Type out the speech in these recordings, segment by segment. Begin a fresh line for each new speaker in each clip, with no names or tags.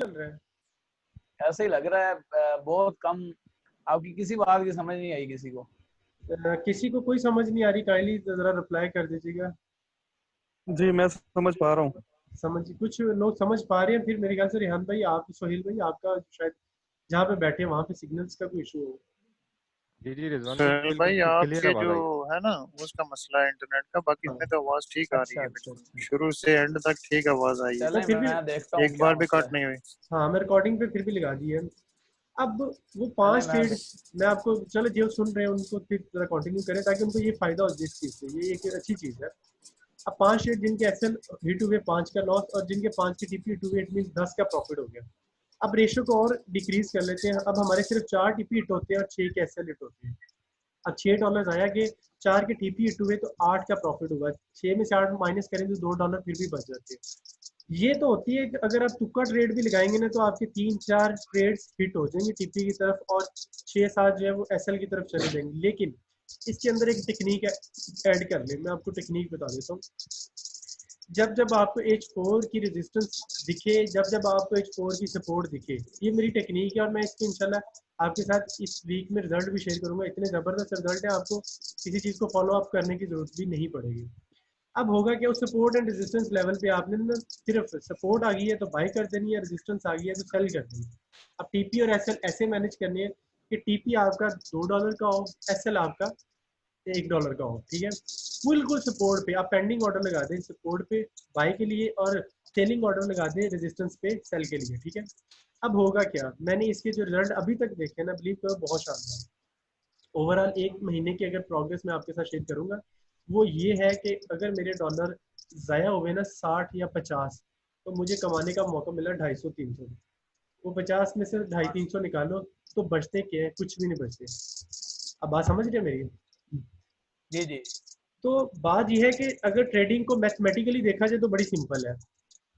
चल रहा है?
ऐसे ही लग रहा है, बहुत कम। आपकी किसी बात की समझ नहीं आई किसी को?
किसी को कोई समझ नहीं आ रही, काइंडली जरा रिप्लाई कर दीजिएगा।
जी मैं समझ पा रहा हूँ।
समझ कुछ लोग समझ पा रहे हैं, फिर मेरे ख्याल से रेहान भाई, आप सोहेल भाई, आपका शायद जहाँ पे बैठे हैं वहाँ पे सिग्नल्स का कोई इशू हो।
जी जी रिजवान भाई
सुहेल
बिल्कुल
भाई
क्लियर
आपके
आवाज
जो
आई।
है ना उसका मसला है इंटरनेट का, बाकी
हाँ
में तो आवाज ठीक आ रही
अच्छा
है,
अच्छा
बिल्कुल
अच्छा।
शुरू से एंड तक ठीक आवाज आई है,
मैं
चलें,
फिर भी,
मैं देखता हूँ
एक
क्या
बार भी
मसला
कट
है।
नहीं हुई।
हाँ मैं रिकॉर्डिंग पे फिर भी लगा दी है। अब वो
चलें,
5
मैं
ट्रेड, मैं आपको, चलो जो सुन रहे हैं उनको फिर जरा कंटिन्यू करें ताकि उनको ये फायदा हो जिस चीज़ से, ये एक अच्छी चीज़ है। अब 5 ट्रेड जिनके एसएल हिट हुए, 5 का लॉस, और जिनके 5 के टीपी हिट हुए, इट मीन 10 का प्रॉफिट हो गया। अब रेशियो को और डिक्रीज कर लेते हैं। अब हमारे सिर्फ 4 टीपी हिट होते हैं और 6 के एसएल हिट होते हैं। अब $6 आया कि 4 के टीपी हिट हुए तो 8 का प्रॉफिट हुआ। 6 में से 8 माइनस करें तो $2 फिर भी बच जाते हैं। ये तो होती है कि अगर आप तुक्का ट्रेड भी लगाएंगे ना तो आपके 3-4 ट्रेड्स हिट हो जाएंगे टीपी की तरफ, और 6-7 जो है वो एसएल की तरफ चले जाएंगे। लेकिन इसके अंदर एक टेक्निक ऐड कर ले, मैं आपको टेक्निक बता देता हूँ। जब जब आपको H4 की रेजिस्टेंस दिखे, जब जब आपको H4 की सपोर्ट दिखे, ये मेरी टेक्निक है और मैं इसकी इंशाल्लाह आपके साथ इस वीक में रिजल्ट भी शेयर करूंगा। इतने ज़बरदस्त रिजल्ट है, आपको किसी चीज़ को फॉलो अप करने की ज़रूरत भी नहीं पड़ेगी। अब होगा क्या, उस सपोर्ट एंड रेजिस्टेंस लेवल पे आपने ना सिर्फ सपोर्ट आ गई है तो बाई कर देनी है, रेजिस्टेंस आ गई है तो सेल कर देनी है। अब टीपी और एसएल ऐसे मैनेज करनी है कि टीपी आपका $2 का हो, एसएल आपका $1 का हो, ठीक है। बिल्कुल सपोर्ट पे आप पेंडिंग ऑर्डर लगा दें, सपोर्ट पे बाई के लिए, और सेलिंग ऑर्डर लगा दें रेजिस्टेंस पे सेल के लिए, ठीक है। अब होगा क्या, मैंने इसके जो रिजल्ट अभी तक देखे ना, बिलीव करो बहुत शानदार। ओवरऑल 1 महीने की अगर प्रोग्रेस मैं आपके साथ शेयर करूंगा, वो ये है कि अगर मेरे डॉलर ज़ाया हुए ना 60 या 50, तो मुझे कमाने का मौका मिला 250-300। वो 50 में से 250-300 निकालो तो बचते क्या है, कुछ भी नहीं बचते। अब बात समझ रहे हैं मेरी?
जी जी।
तो बात यह है कि अगर ट्रेडिंग को मैथमेटिकली देखा जाए तो बड़ी सिंपल है।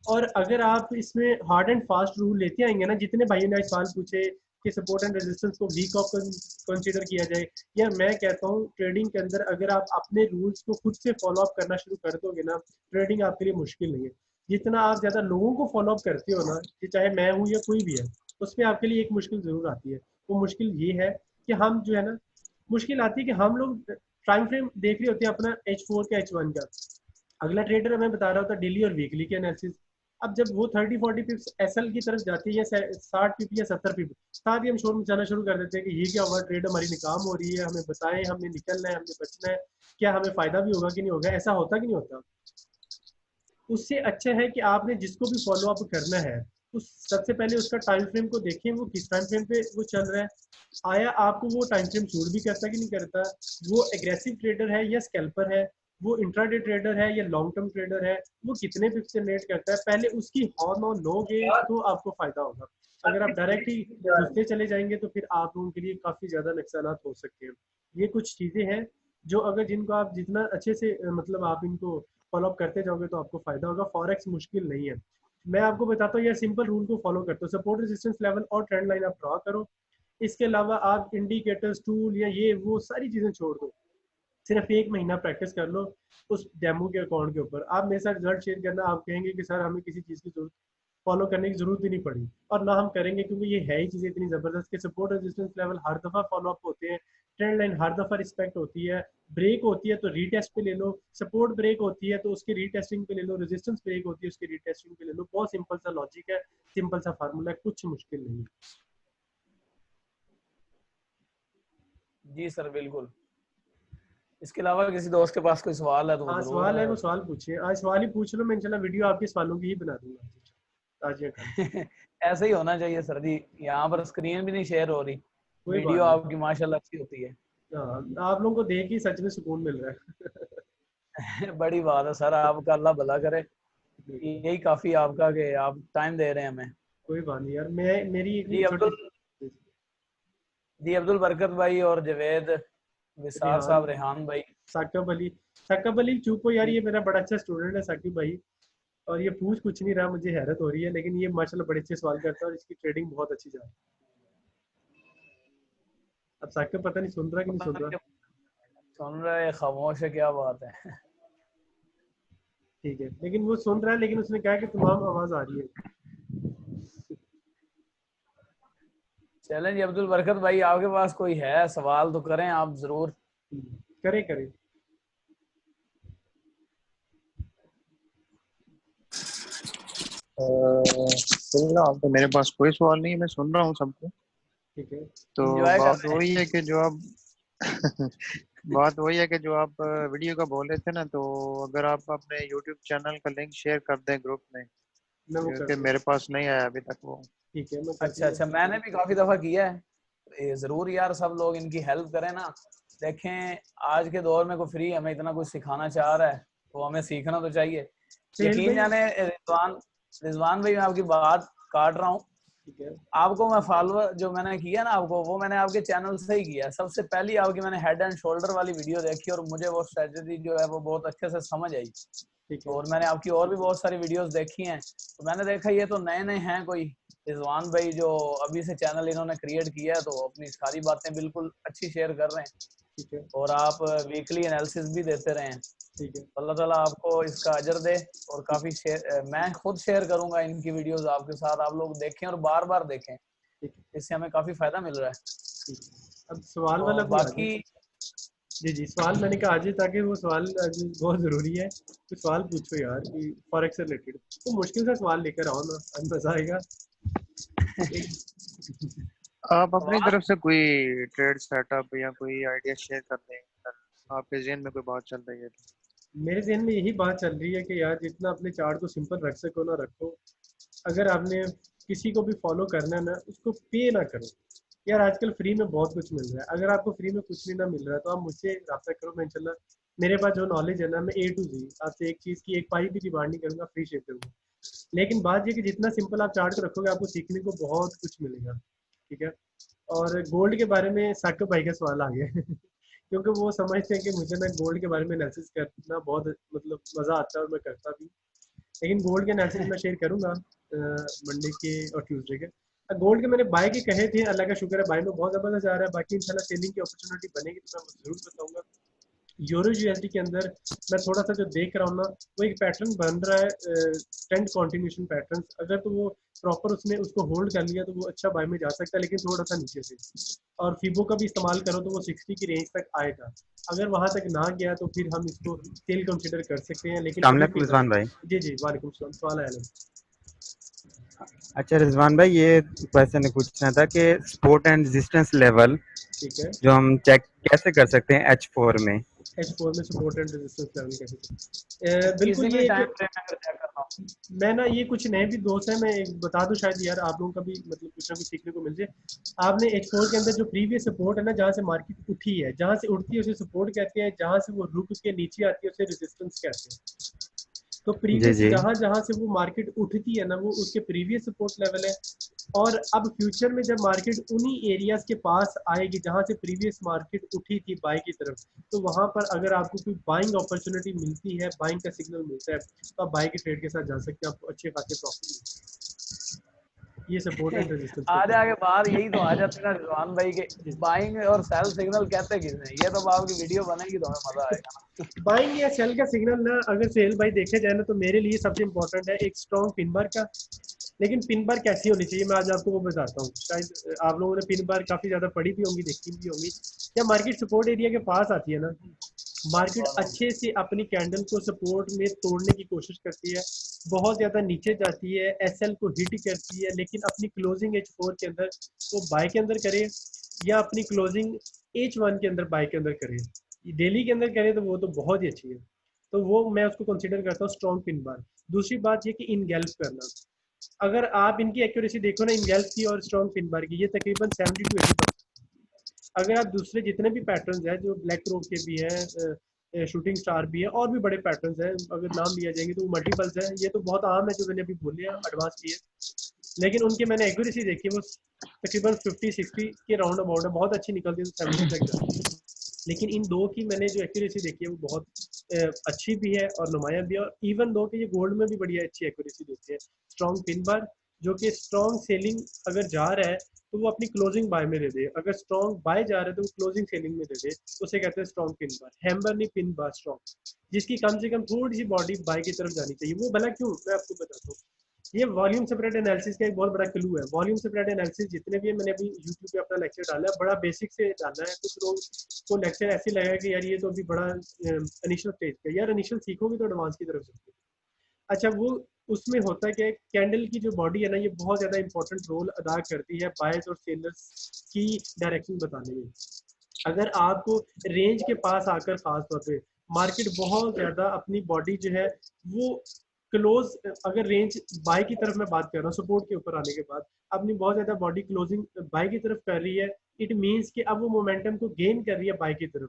और अगर आप इसमें हार्ड एंड फास्ट रूल लेते आएंगे ना, जितने भाइयों ने आज सवाल पूछे कि सपोर्ट एंड रेजिस्टेंस को वीक ऑफ कंसीडर किया जाए, या मैं कहता हूँ ट्रेडिंग के अंदर अगर आप अपने रूल्स को खुद से फॉलो अप करना शुरू कर दोगे ना, ट्रेडिंग आपके लिए मुश्किल नहीं है। जितना आप ज़्यादा लोगों को फॉलो अप करते हो ना, कि चाहे मैं हूँ या कोई भी है, उसमें आपके लिए एक मुश्किल ज़रूर आती है। वो मुश्किल ये है कि हम जो है ना, मुश्किल आती है कि हम लोग टाइम फ्रेम देख रहे होते हैं अपना H4 का, H1 का। अगला ट्रेडर हमें बता रहा होता है डेली और वीकली के एनालिसिस। अब जब वो 30-40 पिप्स एसएल की तरफ जाती है, या 60 पिप या 70 पिप, साथ ही हम शोर मचाना शुरू कर देते हैं कि ये क्या हुआ, ट्रेड हमारी नाकाम हो रही है, हमें बताएं, हमें निकलना है, हमें बचना है, क्या हमें फायदा भी होगा कि नहीं होगा। ऐसा होता कि नहीं होता? उससे अच्छा है कि आपने जिसको भी फॉलो अप करना है, उस सबसे पहले उसका टाइम फ्रेम को देखें, वो किस टाइम फ्रेम पे वो चल रहा है, आया आपको वो टाइम फ्रेम सूट भी करता कि नहीं करता, वो एग्रेसिव ट्रेडर है या स्कैल्पर है, वो इंट्राडे ट्रेडर है या लॉन्ग टर्म ट्रेडर है, वो कितने पिप्स से ट्रेड करता है, पहले उसकी हॉर्न ऑन लोगे तो आपको फायदा होगा। अगर आप डायरेक्ट ही घुसते चले जाएंगे तो फिर आप लोगों के लिए काफ़ी ज़्यादा नुकसान हो सकते हैं। ये कुछ चीज़ें हैं जो अगर जिनको आप जितना अच्छे से मतलब आप इनको फॉलो अप करते जाओगे तो आपको फायदा होगा। फॉरेक्स मुश्किल नहीं है। मैं आपको बताता हूँ यार, सिंपल रूल को फॉलो करते हो, सपोर्ट रेजिस्टेंस लेवल और ट्रेंड लाइन आप ड्रॉ करो। इसके अलावा आप इंडिकेटर्स टूल या ये वो सारी चीज़ें छोड़ दो, सिर्फ 1 महीना प्रैक्टिस कर लो उस डेमो के अकाउंट के ऊपर। आप मेरे साथ रिजल्ट शेयर करना, आप कहेंगे कि सर हमें किसी चीज़ की जरूरत फॉलो करने की जरूरत ही नहीं पड़ी, और ना हम करेंगे, क्योंकि ये है ही चीज़ें इतनी ज़बरदस्त कि सपोर्ट रेजिस्टेंस लेवल हर दफ़ा फॉलो अप होते हैं, ट्रेंड लाइन हर दफ़ा रिस्पेक्ट होती है, ब्रेक होती है तो रीटेस्ट पे ले लो, सपोर्ट ब्रेक होती है तो उसके रीटेस्टिंग पे ले लो, रेजिस्टेंस ब्रेक होती है उसके रीटेस्टिंग पे ले लो। बहुत सिंपल सा लॉजिक है, सिंपल सा फार्मूला है, कुछ मुश्किल नहीं है।
जी सर बिल्कुल। इसके अलावा किसी दोस्त के पास कोई सवाल है तो वो
हाँ
जरूर
सवाल है, वो सवाल पूछिए, आज सवाल ही पूछ लो, मैं इंशाल्लाह वीडियो आपके सवालों की ही बना दूंगा आज या कल।
ऐसे ही होना चाहिए सर जी। यहाँ पर स्क्रीन भी नहीं शेयर हो रही,
कोई बात
वीडियो
नहीं।
आपकी माशाल्लाह अच्छी होती है।
हाँ, आप लोगों को देख ही सच में सुकून मिल रहा है।
बड़ी बात है सर, आपका अल्लाह भला करे। यही काफी आपका कि आप टाइम दे रहे हैं हमें।
कोई बात नहीं यार, मैं मेरी
जी
एक छोटी,
जी अब्दुल बरकत भाई और जवेद, विसार
रेहान,
साहब, रेहान भाई।
साकिब अली। साकिब अली चुप हो यार, ये मेरा बड़ा अच्छा स्टूडेंट है साकिब भाई, और ये पूछ कुछ नहीं रहा, मुझे हैरत हो रही है, लेकिन ये माशाल्लाह बड़े अच्छे सवाल करता है और इसकी ट्रेडिंग बहुत अच्छी जा रही है। अब साकिब पता नहीं सुन रहा कि नहीं सुन रहा।
सुन रहे, खामोश है, क्या बात है।
ठीक है, लेकिन वो सुन रहा है, लेकिन उसने कहा कि तमाम आवाज आ रही है।
चलें जी अब्दुल बरकत भाई, आपके पास कोई है सवाल तो करें आप जरूर।
करें करें।
फिलहाल तो मेरे पास कोई सवाल नहीं है, मैं सुन रहा हूँ सबको।
ठीक है।
तो
एंजॉय कर
बात
रहे हैं।
वही है कि जो आप बात वही है कि जो आप वीडियो का बोल रहे थे ना, तो अगर आप अपने यूट्यूब चैनल का लिंक शेयर कर दें ग्रुप में,
मैं वो कर
क्योंकि
दूँ।
मेरे पास नहीं आया अभी तक वो।
ठीक है, मैं कर
अच्छा
दूंगा।
अच्छा, मैंने भी काफी दफा किया है। ये जरूर यार सब लोग इनकी हेल्प करें ना। देखें आज के दौर में कोई फ्री हमें इतना कुछ सिखाना चाह रहा है तो हमें सीखना तो चाहिए।
सेल
यकीन
भाई।
जाने रिजवान, रिजवान भाई मैं आपकी बात काट रहा हूँ।
ठीक है।
आपको मैं फॉलोअर जो मैंने किया ना आपको, वो मैंने आपके चैनल से ही किया। सबसे पहली आपकी मैंने हेड एंड शोल्डर वाली वीडियो देखी और मुझे वो स्ट्रेटजी जो है वो बहुत अच्छे से समझ आई।
ठीक है।
और मैंने आपकी और भी बहुत सारी वीडियोस देखी हैं, तो मैंने देखा ये तो नए नए हैं कोई रिजवान भाई जो अभी से चैनल इन्होंने क्रिएट किया है, तो अपनी सारी बातें बिल्कुल अच्छी शेयर कर रहे हैं।
ठीक है।
और आप वीकली एनालिसिस भी देते रहे हैं।
ठीक है।
अल्लाह ताला आपको इसका अजर दे। और काफी शेयर मैं खुद शेयर करूंगा इनकी वीडियोस आपके साथ, आप लोग देखें और बार बार देखें,
ठीक है।
इससे हमें काफी फायदा मिल रहा है।
ठीक है। अब सवाल वाला
और
कोई आ
बाकी
जाए। जी जी, सवाल मैंने कहा आज ही, ताकि वो सवाल आज बहुत ज़रूरी है। कुछ सवाल पूछो यार कि फॉरेक्स से रिलेटेड, तो मुश्किल सा सवाल लेकर आओ ना, आज मज़ा आएगा। एक
आप अपनी
सवाल
तरफ से कोई ट्रेड सेटअप या कोई आइडिया शेयर कर दें अगर आपके जहन में कोई बात चल रही है तो।
मेरे ज़हन में यही बात चल रही है कि यार जितना अपने चार्ट को सिंपल रख सको ना रखो। अगर आपने किसी को भी फॉलो करना है ना, उसको पे ना करो। यार आजकल फ्री में बहुत कुछ मिल रहा है, अगर आपको फ्री में कुछ भी ना मिल रहा है तो आप मुझसे रब्ता करो, मैं इंशाल्लाह मेरे पास जो नॉलेज है ना, मैं ए टू जी आपसे एक चीज़ की एक पाई भी डिमांड नहीं करूँगा, फ्री शेयर करूँगा। लेकिन बात ये कि जितना सिंपल आप चार्ट को रखोगे आपको सीखने को बहुत कुछ मिलेगा। ठीक है। और गोल्ड के बारे में साकिब भाई का सवाल आ गया क्योंकि वो समझते हैं कि मुझे ना गोल्ड के बारे में एनालिसिस करना बहुत मतलब मज़ा आता है और मैं करता भी। लेकिन गोल्ड के एनालिसिस मैं शेयर करूंगा मंडे के और ट्यूसडे के। गोल्ड के मैंने बाय के कहे थे, अल्लाह का शुक्र है बाय में बहुत ज़बरदस्त आ रहा है। बाकी इंशाल्लाह सेलिंग की अपॉर्चुनिटी बनेगी तो मैं ज़रूर बताऊंगा। यूरो यूएसडी के अंदर मैं थोड़ा सा जो देख रहा हूँ ना, वो एक पैटर्न बन रहा है, ट्रेंड कंटिन्यूशन पैटर्न। अगर तो वो प्रॉपर उसने उसको होल्ड कर लिया तो वो अच्छा बाय में जा सकता है, लेकिन थोड़ा सा नीचे से। और फीबो का भी इस्तेमाल करो तो वो 60 की रेंज तक आएगा। अगर वहां तक ना गया तो फिर हम इसको सेल कंसिडर कर सकते हैं, लेकिन
अस्सलाम
अभी
वालेकुम
फिलहाल।
रिजवान भाई।
जी जी, वालेकुम सलाम, सवाल आया नहीं।
अच्छा रिजवान भाई, ये क्वेश्चन पूछना था कि सपोर्ट एंड रेजिस्टेंस लेवल
ठीक है।
जो हम चेक कैसे कर सकते हैं H4 में।
H4 में सपोर्ट एंड रेजिस्टेंस लेवल कैसे बिल्कुल
किसी भी
ये
टाइम
एक।
फ्रेम में अगर चेक करना हो।
मैं ना ये कुछ नए भी दोस्त हैं, मैं एक बता दूं शायद यार आप लोगों का भी मतलब कुछ ना कुछ सीखने को मिल जाए। आपने H4 के अंदर जो प्रीवियस सपोर्ट है ना, जहाँ से मार्केट उठी है, जहाँ से उठती है उसे सपोर्ट कहते हैं, जहाँ से वो रुक के नीचे आती है उसे रेजिस्टेंस कहते हैं। तो
जी
प्रीवियस
जी।
जहाँ जहाँ से वो मार्केट उठती है ना, वो उसके प्रीवियस सपोर्ट लेवल है। और अब फ्यूचर में जब मार्केट उन्हीं एरियाज के पास आएगी जहाँ से प्रीवियस मार्केट उठी थी बाई की तरफ, तो वहाँ पर अगर आपको कोई बाइंग अपॉर्चुनिटी मिलती है, बाइंग का सिग्नल मिलता है, तो आप बाई के ट्रेड के साथ जा सकते हैं, आपको अच्छे खासे प्रॉफिट मिलते हैं। ये सपोर्ट एंड रेजिस्टेंस के
आगे आगे
ऊपर।
बाहर यही तो आ जाते हैं ना रिजवान भाई के,
जी।
बाइंग और सेल सिग्नल कहते किसने, ये तो अब आपकी वीडियो बनेगी तो हमें मजा आएगा ना।
बाइंग या सेल का सिग्नल ना, अगर सेल बाई देखे जाए ना, तो मेरे लिए सबसे इंपॉर्टेंट है एक स्ट्रॉन्ग पिन बार का। लेकिन पिन बार कैसी होनी चाहिए मैं आज आपको वो बताता हूँ। शायद आप लोगों ने पिन बार काफ़ी ज़्यादा पढ़ी भी होंगी, देखी भी होंगी। जब मार्केट सपोर्ट एरिया के पास आती है ना, मार्केट अच्छे से अपनी कैंडल को सपोर्ट में तोड़ने की कोशिश करती है, बहुत ज़्यादा नीचे जाती है, एसएल को हिट करती है, लेकिन अपनी क्लोजिंग H4 के अंदर वो बाय के अंदर करे, या अपनी क्लोजिंग H1 के अंदर बाय के अंदर करे, डेली के अंदर करे, तो वो तो बहुत ही अच्छी है। तो वो मैं उसको कंसिडर करता हूँ स्ट्रॉन्ग पिन बार। दूसरी बात ये कि इन गैल्प करना, अगर आप इनकी एक्यूरेसी देखो ना, इन गैल्प की और स्ट्रॉन्ग पिन बार की, ये तकरीबन 70 to 80%। अगर आप दूसरे जितने भी पैटर्न्स हैं जो ब्लैक रोक के भी हैं, शूटिंग स्टार भी है, और भी बड़े पैटर्न्स हैं, अगर नाम लिया जाएंगे तो वो मल्टीपल्स हैं, ये तो बहुत आम है जो मैंने अभी बोले हैं, एडवांस भी है। लेकिन उनके मैंने एक्यूरेसी देखी, वो तकरीबन 50-60 के राउंड अबाउट है, बहुत अच्छी निकलती है, तो 70 तक जाती है। लेकिन इन दो की मैंने जो एक्यूरेसी देखी है वो बहुत अच्छी भी है और नुमाया भी है। और इवन दो कि ये गोल्ड में भी बढ़िया अच्छी एक्यूरेसी देती है। स्ट्रॉन्ग पिन बार, जो कि स्ट्रॉन्ग सेलिंग अगर जा रहा है तो वो अपनी क्लोजिंग बाय में दे दे, अगर स्ट्रॉन्ग बाय जा रहा है तो वो क्लोजिंग सेलिंग में दे दे, उसे कहते हैं स्ट्रॉन्ग पिन बार। हैम्बर नहीं, पिन बार स्ट्रॉन्ग, जिसकी कम से कम थोड़ी सी बॉडी बाय की तरफ जानी चाहिए। वो भला क्यों, मैं आपको बताता हूँ। ये वॉल्यूम स्प्रेड एनालिसिस का एक बहुत बड़ा क्लू है। वॉल्यूम स्प्रेड एनालिसिस जितने भी है, मैंने अभी यूट्यूब पे अपना लेक्चर डाला है, बड़ा बेसिक से डाला है। कुछ लोग को लेक्चर ऐसे लगेगा कि यार ये तो अभी बड़ा इनिशियल स्टेज पे, यार इनिशियल सीखोगे तो एडवांस की तरफ सीखोगे। अच्छा, वो उसमें होता क्या है, कैंडल की जो बॉडी है ना, ये बहुत ज़्यादा इंपॉर्टेंट रोल अदा करती है बायर्स और सेलर्स की डायरेक्शन बताने में। अगर आपको रेंज के पास आकर खास तौर पे मार्केट बहुत ज़्यादा अपनी बॉडी जो है वो क्लोज, अगर रेंज बाय की तरफ मैं बात कर रहा हूँ, सपोर्ट के ऊपर आने के बाद अपनी बहुत ज़्यादा बॉडी क्लोजिंग बाय की तरफ कर रही है, इट मीन्स कि अब वो मोमेंटम को गेन कर रही है बाय की तरफ।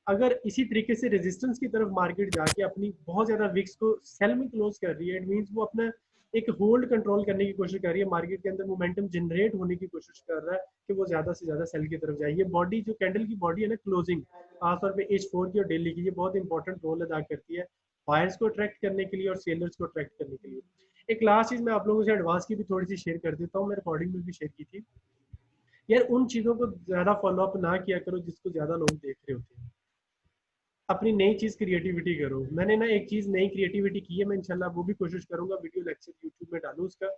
अगर इसी तरीके से रेजिस्टेंस की तरफ मार्केट जाके अपनी बहुत ज्यादा विक्स को सेल में क्लोज कर रही है, इट मींस वो अपना एक होल्ड कंट्रोल करने की कोशिश कर रही है, मार्केट के अंदर मोमेंटम जनरेट होने की कोशिश कर रहा है कि वो ज्यादा से ज्यादा सेल की तरफ जाए। ये बॉडी जो कैंडल की बॉडी है ना, क्लोजिंग खासतौर पे H4 की और डेली की, ये बहुत इंपॉर्टेंट रोल अदा करती है बायर्स को अट्रैक्ट करने के लिए और सेलर्स को अट्रैक्ट करने के लिए। एक लास्ट चीज मैं आप लोगों से एडवांस की भी थोड़ी सी शेयर कर देता हूँ, मैं रिकॉर्डिंग में भी शेयर की थी। यार उन चीजों को ज्यादा फॉलो अप ना किया करो जिसको ज्यादा लोग देख रहे होते हैं, अपनी नई चीज क्रिएटिविटी करो। मैंने ना एक चीज नई क्रिएटिविटी की है, मैं इंशाल्लाह वो भी कोशिश करूंगा वीडियो लेक्चर यूट्यूब में डालूं उसका।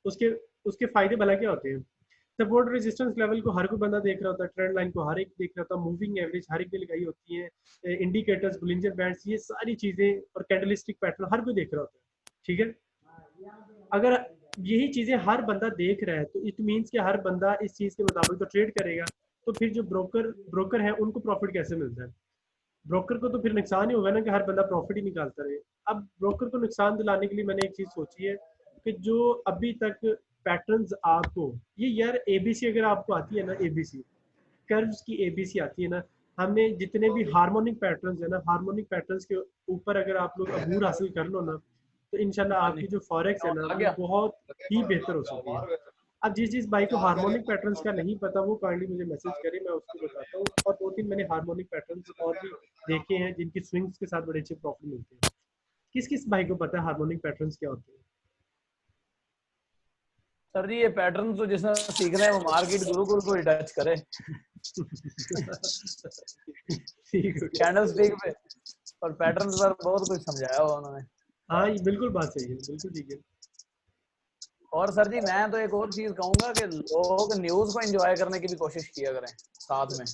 उसके उसके फायदे भला क्या होते हैं। सपोर्ट रेजिस्टेंस लेवल को हर कोई बंदा देख रहा होता है, ट्रेंड लाइन को हर एक देख रहा होता है, मूविंग एवरेज हर एक ने लगाई होती है, इंडिकेटर्स, बुलिंजर बैंड्स, ये सारी चीजें और कैंडलस्टिक पैटर्न हर कोई देख रहा होता है, ठीक है। अगर यही चीजें हर बंदा देख रहा है तो इट मीन्स कि हर बंदा इस चीज के मुताबिक तो ट्रेड करेगा, तो फिर जो ब्रोकर है उनको प्रॉफिट कैसे मिलता है। ब्रोकर को तो फिर नुकसान ही होगा ना कि हर बंदा प्रॉफिट ही निकालता रहे। अब ब्रोकर को नुकसान दिलाने के लिए मैंने एक चीज सोची है कि जो अभी तक पैटर्न्स आपको, ये यार एबीसी अगर आपको आती है ना, एबीसी कर्व्स की एबीसी आती है ना, हमने जितने भी हार्मोनिक पैटर्न्स है ना, हार्मोनिक पैटर्न्स के ऊपर अगर आप लोग अबूर हासिल कर लो ना, तो इंशाल्लाह आपकी जो फॉरेक्स है ना वो बहुत ही बेहतर हो सकती है। अब जिस भाई को हार्मोनिक पैटर्न्स का नहीं पता वो काइंडली मुझे मैसेज करे, मैं उसको बताता हूँ। और 2-3 मैंने हार्मोनिक पैटर्न्स और भी देखे हैं जिनकी स्विंग्स के साथ बड़े अच्छे प्रॉफिट मिलते हैं। किस किस भाई को पता है हार्मोनिक पैटर्न्स क्या होते हैं?
सर जी ये पैटर्न तो जिसने सीखना है वो मार्केट गुरुकुल को ही टच करे। कैंडल स्टिक पे और पैटर्न पर बहुत कुछ समझाया हुआ उन्होंने।
हाँ ये बिल्कुल बात सही है, बिल्कुल ठीक है।
और सर जी मैं तो एक और चीज कहूंगा कि लोग न्यूज को एंजॉय करने की भी कोशिश किया करें साथ में।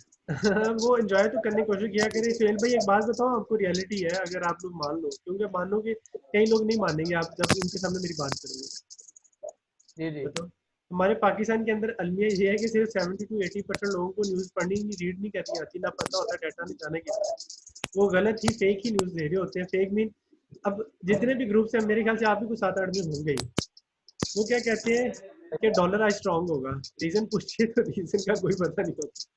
वो एंजॉय तो करने की कोशिश किया करें। सुहेल भाई एक बात बताओ, आपको रियलिटी है, अगर आप लोग मान लो, क्योंकि मान लो कि कई लोग नहीं मानेंगे आप जब उनके सामने मेरी बात करेंगे।
जी जी
बताओ, हमारे पाकिस्तान के अंदर अलमिया ये है कि सिर्फ 70 to 80% लोगों को न्यूज़ पढ़नी नहीं, रीड नहीं करनी आती, ना पता होता डाटा नहीं जाने की, वो गलत ही फेक ही न्यूज़ दे रहे होते हैं। फेक मीन अब जितने भी ग्रुप्स हैं मेरे ख्याल से आप भी कुछ 7-8 दिन होंगे ही, वो क्या कहते हैं कि डॉलर आज स्ट्रांग होगा, रीजन पूछिए तो रीजन का कोई पता नहीं होता।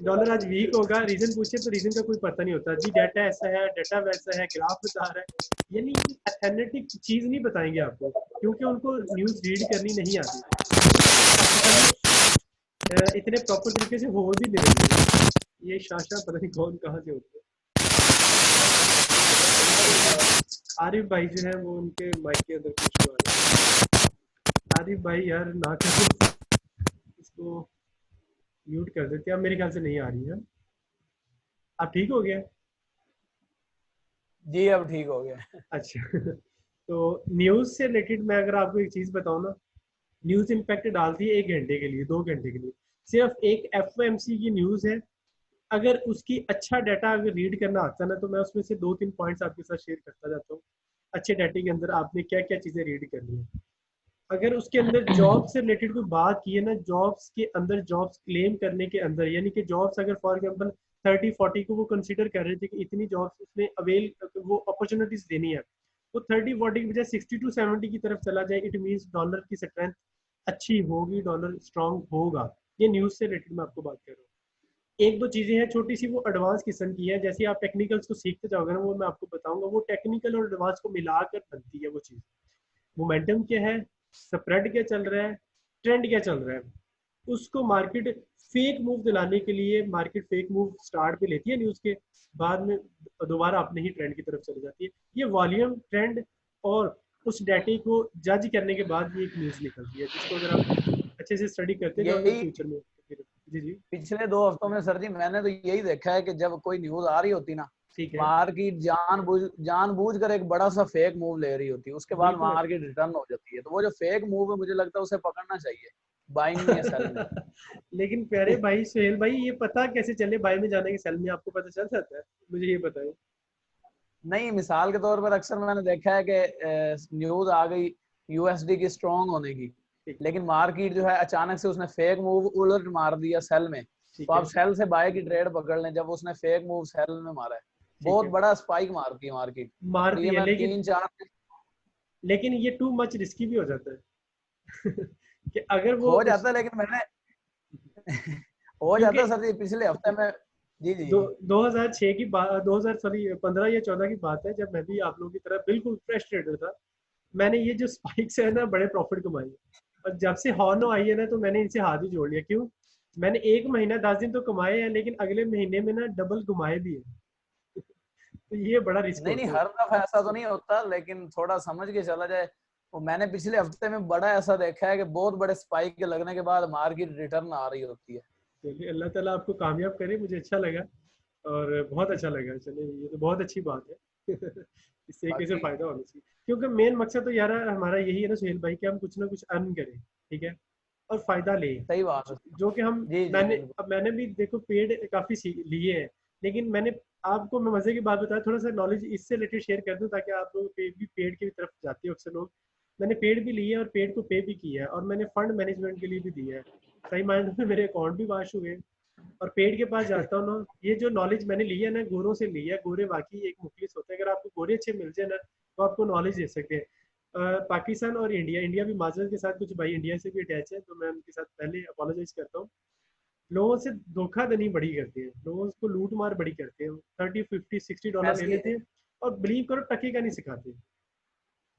डॉलर आज वीक होगा, रीजन पूछिए तो रीजन का कोई पता नहीं होता। जी डाटा ऐसा है, डाटा वैसा है, ग्राफ बता रहा है, यानी अथेंटिक चीज नहीं बताएंगे आपको, क्योंकि उनको न्यूज रीड करनी नहीं आती, इतने प्रॉपर तरीके से हो भी नहीं रही। ये शाशा पता नहीं कौन कहाँ से होते हैं। आरिफ भाई जो है वो उनके माइक के अंदर कुछ हुआ है। आरिफ भाई यार ना करो, इसको म्यूट कर देते हैं। अब मेरे ख्याल से नहीं आ रही है। अब ठीक हो गया?
जी अब ठीक हो गया।
अच्छा तो न्यूज से रिलेटेड मैं अगर आपको एक चीज बताऊं ना, न्यूज इम्पैक्ट डालती है 1 घंटे के लिए, 2 घंटे के लिए। सिर्फ एक एफओएमसी की न्यूज है, अगर उसकी अच्छा डाटा अगर रीड करना आता है ना, तो मैं उसमें से 2-3 पॉइंट्स आपके साथ शेयर करता जाता हूँ। अच्छे डाटे के अंदर आपने क्या क्या चीजें रीड करनी है। अगर उसके अंदर जॉब से रिलेटेड कोई बात की है ना, जॉब्स के अंदर जॉब्स क्लेम करने के अंदर, यानी कि जॉब्स अगर फॉर एग्जांपल 30-40 को वो कंसीडर कर रहे थे कि इतनी जॉब्स उसने अवेल, वो अपॉर्चुनिटीज देनी है, तो 30-40 की बजाय 60 to 70 की तरफ चला जाए, इट मीन्स डॉलर की स्ट्रेंथ अच्छी होगी, डॉलर स्ट्रांग होगा। ये न्यूज से रिलेटेड मैं आपको बात कर रहा हूँ। एक दो चीजें हैं छोटी सी, वो एडवांस किस्म की है, जैसे आप टेक्निकल्स को सीखते जाओगे ना, वो मैं आपको बताऊंगा, वो टेक्निकल और एडवांस को मिलाकर बनती है वो चीज। मोमेंटम क्या है, स्प्रेड क्या चल रहा है, ट्रेंड क्या चल रहा है, उसको मार्केट फेक मूव दिलाने के लिए, मार्केट फेक मूव स्टार्ट पे लेती है न्यूज के बाद में, दोबारा अपने ही ट्रेंड की तरफ चली जाती है। ये वॉल्यूम, ट्रेंड और उस डाटे को जज करने के बाद ये एक न्यूज निकलती है, जिसको अगर आप अच्छे से स्टडी करते जाओगे फ्यूचर में। जी जी
पिछले 2 हफ्तों में सर जी मैंने तो यही देखा है कि जब कोई न्यूज आ रही होती ना,
ठीक है,
मार्केट जानबूझ कर एक बड़ा सा फेक मूव ले रही होती है, उसके बाद मार्केट रिटर्न हो जाती है। तो वो जो फेक मूव है मुझे लगता है उसे पकड़ना चाहिए, बाइंग में या सेल में।
लेकिन प्यारे भाई सुहेल भाई, ये पता कैसे चले बाय में जाने के सेल में, आपको पता चल सकता है? मुझे ये बताएं।
नहीं, मिसाल के तौर पर अक्सर मैंने देखा है कि न्यूज आ गई यूएसडी की स्ट्रॉन्ग होने की,
ठीक
लेकिन मार्केट जो है अचानक से उसने फेक मूव उलट मार दिया सेल में,
ठीक
तो
है,
आप सेल से बाय की ट्रेड पकड़ लें जब उसने फेक मूव सेल में मारा है। बहुत
है।
बड़ा स्पाइक मारती है मार्केट। तो
मारती
ये
है,
मैं
लेकिन
3-4
ये टू मच रिस्की भी हो जाता है। कि अगर वो
हो
उस
जाता है, लेकिन मैंने हो जाता
क्योंकि
है सर जी। पिछले हफ्ते में जी जी
2006 की बात, 2000 सॉरी 15 या 14 की बात है, जब मैं भी आप लोगों की तरह बिल्कुल फ्रेश ट्रेडर था। मैंने ये जो स्पाइक्स है ना, बड़े प्रॉफिट कमाए। और जब से हॉर्नो आई है ना, तो मैंने इनसे हाथ ही जोड़ लिया। क्यों? मैंने 1 महीना 10 दिन तो कमाए हैं, लेकिन अगले महीने में ना डबल घुमाए भी है। तो ये बड़ा रिस्क
नहीं नहीं,
होता है।
हर दफा ऐसा तो नहीं होता, लेकिन थोड़ा समझ के चला जाए। वो मैंने पिछले हफ्ते में बड़ा ऐसा देखा है कि बहुत बड़े स्पाइक के लगने के बाद मार्केट रिटर्न आ रही होती है।
चलिए, अल्लाह ताला आपको कामयाब करे, मुझे अच्छा लगा और बहुत अच्छा लगा। चलिए, ये तो बहुत अच्छी बात है। इस तरीके से
बाकी
फायदा होना चाहिए, क्योंकि मेन मकसद तो यार हमारा यही है ना सुहेल भाई, कि हम कुछ ना कुछ अर्न करें, ठीक है, और फायदा लें।
सही बात है।
जो कि हम
जी जी बिल्कुल।
मैंने भी देखो पेड काफी लिए हैं, लेकिन मैंने आपको, मैं मजे की बात बताया, थोड़ा सा नॉलेज इससे रिलेटेड शेयर कर दूं, ताकि आप लोग भी पेड की तरफ जाते हो अक्सर लोग। मैंने पेड भी लिए और पेड को पे भी किया है, और मैंने फंड मैनेजमेंट के लिए भी दिया है। सही मायने में मेरे अकाउंट भी वाश हुए। और पेड के पास जाता हूँ ना, ये जो नॉलेज मैंने ली है ना, गोरों से ली है। गोरे वाकई एक मुखलिस होते हैं। अगर आपको गोरे अच्छे मिल जाए ना, तो आपको नॉलेज दे सकते हैं। पाकिस्तान और इंडिया भी माजरत के साथ, कुछ भाई इंडिया से भी अटैच है, तो मैं उनके साथ पहले अपोलोजाइज करता हूँ। लोगों से धोखाधड़ी बड़ी करते हैं, लोगों को लूट मार बड़ी करते हैं। 30, 50, 60 डॉलर ले
वैसे
लेते हैं, और बिलीव करो टके का नहीं सिखाते,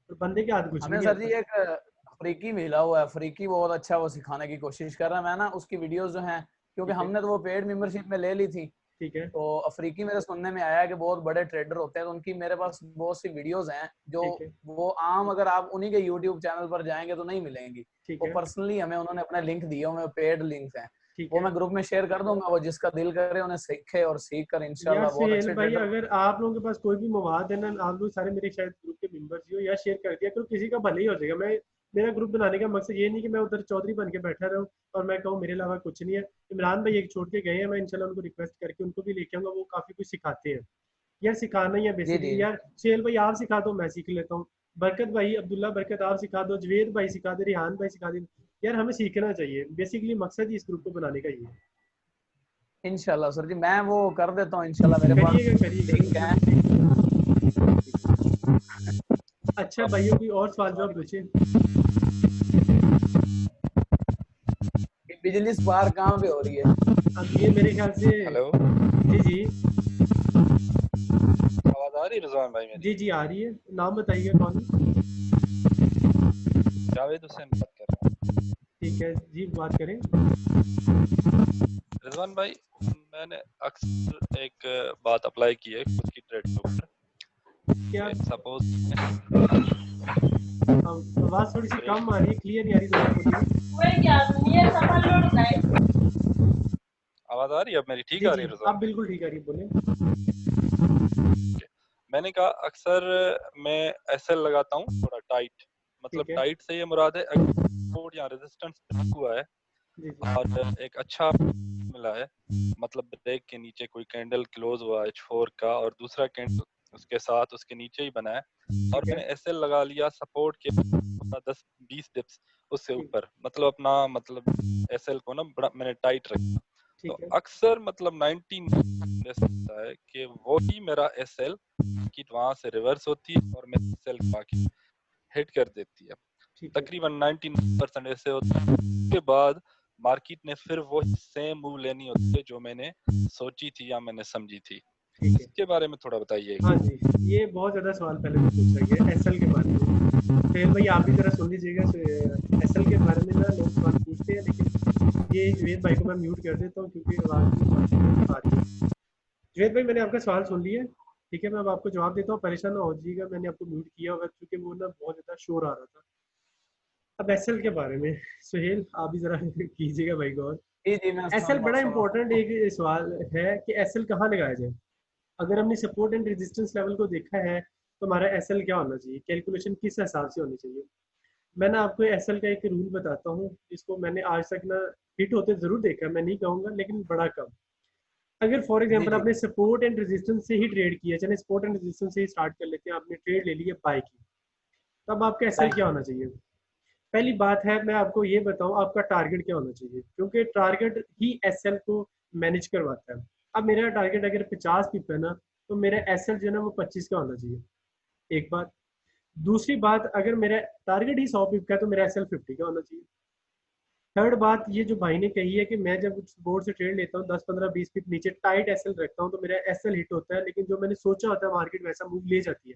और बंदे के हाथ कुछ भी
हमें
नहीं
सर जी
आता।
एक अफ्रीकी मिला हुआ है। अफ्रीकी बहुत अच्छा वो सिखाने की कोशिश कर रहा है। मैं ना उसकी वीडियोस जो हैं, क्योंकि
ठीक है,
हमने तो वो पेड मेंबरशिप में ले ली थी,
ठीक है,
तो अफ्रीकी मेरे सुनने में आया है कि बहुत बड़े ट्रेडर होते हैं, तो उनकी मेरे पास बहुत सी वीडियोस हैं जो
ठीक है,
वो आम अगर आप उन्हीं के यूट्यूब चैनल पर जाएंगे तो नहीं मिलेंगी।
ठीक
वो
है,
पर्सनली हमें उन्होंने अपने लिंक दिए हुए पेड लिंक्स हैं।
ठीक
वो
है।
मैं ग्रुप में शेयर कर दूंगा, वो जिसका दिल करे उन्हें सीखे और सीख कर
यार
इंशाल्लाह बहुत
सुहेल
अच्छे
भाई,
ट्रेडर।
अगर आप लोगों के पास कोई भी मवाद है ना, आप लोग सारे मेरे शायद ग्रुप के मेंबर्स ही हो, या शेयर कर दिया करो, किसी का भले ही हो जाएगा। मैं, मेरा ग्रुप बनाने का मकसद ये नहीं कि मैं उधर चौधरी बन के बैठा रहूं और मैं कहूँ मेरे अलावा कुछ नहीं है। इमरान भाई एक छोड़ के गए हैं, मैं इंशाल्लाह उनको रिक्वेस्ट करके उनको भी लेके आऊंगा। वो काफी कुछ सिखाते हैं। यार सिखाना ही है
जी जी
बेसिकली। यार सुहेल भाई आप सिखा दो, मैं सीख लेता हूँ। बरकत भाई, अब्दुल्ला बरकत आप सिखा दो, जवेद भाई सिखा दे, रिहान भाई सिखा दे। यार हमें सीखना चाहिए, बेसिकली मकसद ही इस ग्रुप को बनाने का ये है।
इंशाल्लाह सर जी, मैं वो कर देता हूँ इंशाल्लाह। मेरे पास
करिएगा करिएगा,
लिंक
मैं
है।
भी सीखूंगा। अच्छा भाइयों, कोई और सवाल जवाब पूछे।
कि बिजली स्पार्क कहाँ पे हो रही है?
अब ये मेरे ख्याल से,
हेलो,
जी जी,
आवाज आ रही है रिजवान भाई मेरी?
जी जी आ रही है। नाम बताइएगा कौन है?
जावेद हुसैन बात कर रहा हूँ।
ठीक है जी, बात करें।
रिजवान भाई, मैंने अक्सर एक बात अप्लाई की है खुद की ट्रेड के ऊपर।
क्या
सपोज
आवाज थोड़ी सी कम आ रही है, क्लियर नहीं आ रही, दोबारा बोलिए।
आवाज आ रही है अब मेरी? ठीक
जी
आ
जी,
रही है रिजवान
आप
भाई?
बिल्कुल ठीक आ रही है, बोले।
मैंने कहा अक्सर मैं एसएल लगाता हूँ थोड़ा टाइट, मतलब
ठीक है,
टाइट से ये मुराद है अगर सपोर्ट या रेजिस्टेंस हुआ है
जी जी,
और एक अच्छा मिला है, मतलब ब्रेक के नीचे कोई कैंडल क्लोज हुआ H4 का और दूसरा कैंडल उसके साथ उसके नीचे ही बना है, और
ठीक है,
मैंने एसएल लगा लिया सपोर्ट के 10-20 डिप्स उससे
ठीक,
ऊपर, मतलब अपना मतलब एसएल को ना बड़ा मैंने टाइट रखा। तो
ठीक है,
अक्सर मतलब 19 ऐसा होता है कि वो ही मेरा एसएल की वहां से रिवर्स होती है और मेरे एसएल बाकी हिट कर देती है।
ठीक है,
तकरीबन 99% ऐसे होता है। उसके बाद मार्केट ने फिर वो सेम मूव लेनी होती है जो मैंने सोची थी या मैंने समझी थी।
ठीक है।
इसके बारे में थोड़ा बताइए।
हाँ जी, ये बहुत ज़्यादा सवाल पहले से पूछा गया एसएल के बारे में। फिर भाई आप भी ज़रा सुन लीजिएगा। एसएल के बारे में ना लोग सवाल पूछते हैं, लेकिन ये जुवेद भाई को मैं म्यूट कर देता हूँ, क्योंकि आवाज़ भी आ रही है। जुवेद भाई, मैंने आपका सवाल सुन लिया। ठीक है, मैं अब आपको जवाब देता हूँ, परेशान ना हो जाइएगा। मैंने आपको म्यूट किया होगा क्योंकि वो ना बहुत ज़्यादा शोर आ रहा था। अब एसएल के बारे में सुहेल आप भी ज़रा कीजिएगा भाई गौर।
जी जी मैं
एसएल
सुन
बड़ा
रहा हूँ।
इंपॉर्टेंट एक सवाल है कि एसएल कहाँ लगाया जाए। अगर हमने सपोर्ट एंड रेजिस्टेंस लेवल को देखा है, तो हमारा एसएल क्या होना चाहिए, कैलकुलेशन किस हिसाब से होनी चाहिए। मैं ना आपको एसएल का एक रूल बताता हूँ, जिसको मैंने आज तक ना हिट होते जरूर देखा है, मैं नहीं कहूँगा, लेकिन बड़ा कम। अगर फॉर
जी
एग्जांपल
जी
आपने सपोर्ट एंड रेजिस्टेंस से ही ट्रेड किया, चले सपोर्ट एंड रेजिस्टेंस से ही स्टार्ट कर लेते हैं, आपने ट्रेड ले ली है बाय की, तब आपका एसएल
बाइक
क्या
की।
होना चाहिए? पहली बात है, मैं आपको ये बताऊं आपका टारगेट क्या होना चाहिए, क्योंकि टारगेट ही एसएल को मैनेज करवाता है। अब मेरा टारगेट अगर 50 पिप है ना, तो मेरा एसएल जो है ना वो 25 का होना चाहिए, एक बात। दूसरी बात, अगर मेरा टारगेट ही 100 पिप का है तो मेरा एसएल 50 का होना चाहिए। थर्ड बात, ये जो भाई ने कही है कि मैं जब बोर्ड से ट्रेड लेता हूँ 10 15 20 पिप नीचे टाइट एसएल रखता हूँ तो मेरा एसएल हिट होता है, लेकिन जो मैंने सोचा होता है मार्केट वैसा मूव ले जाती है।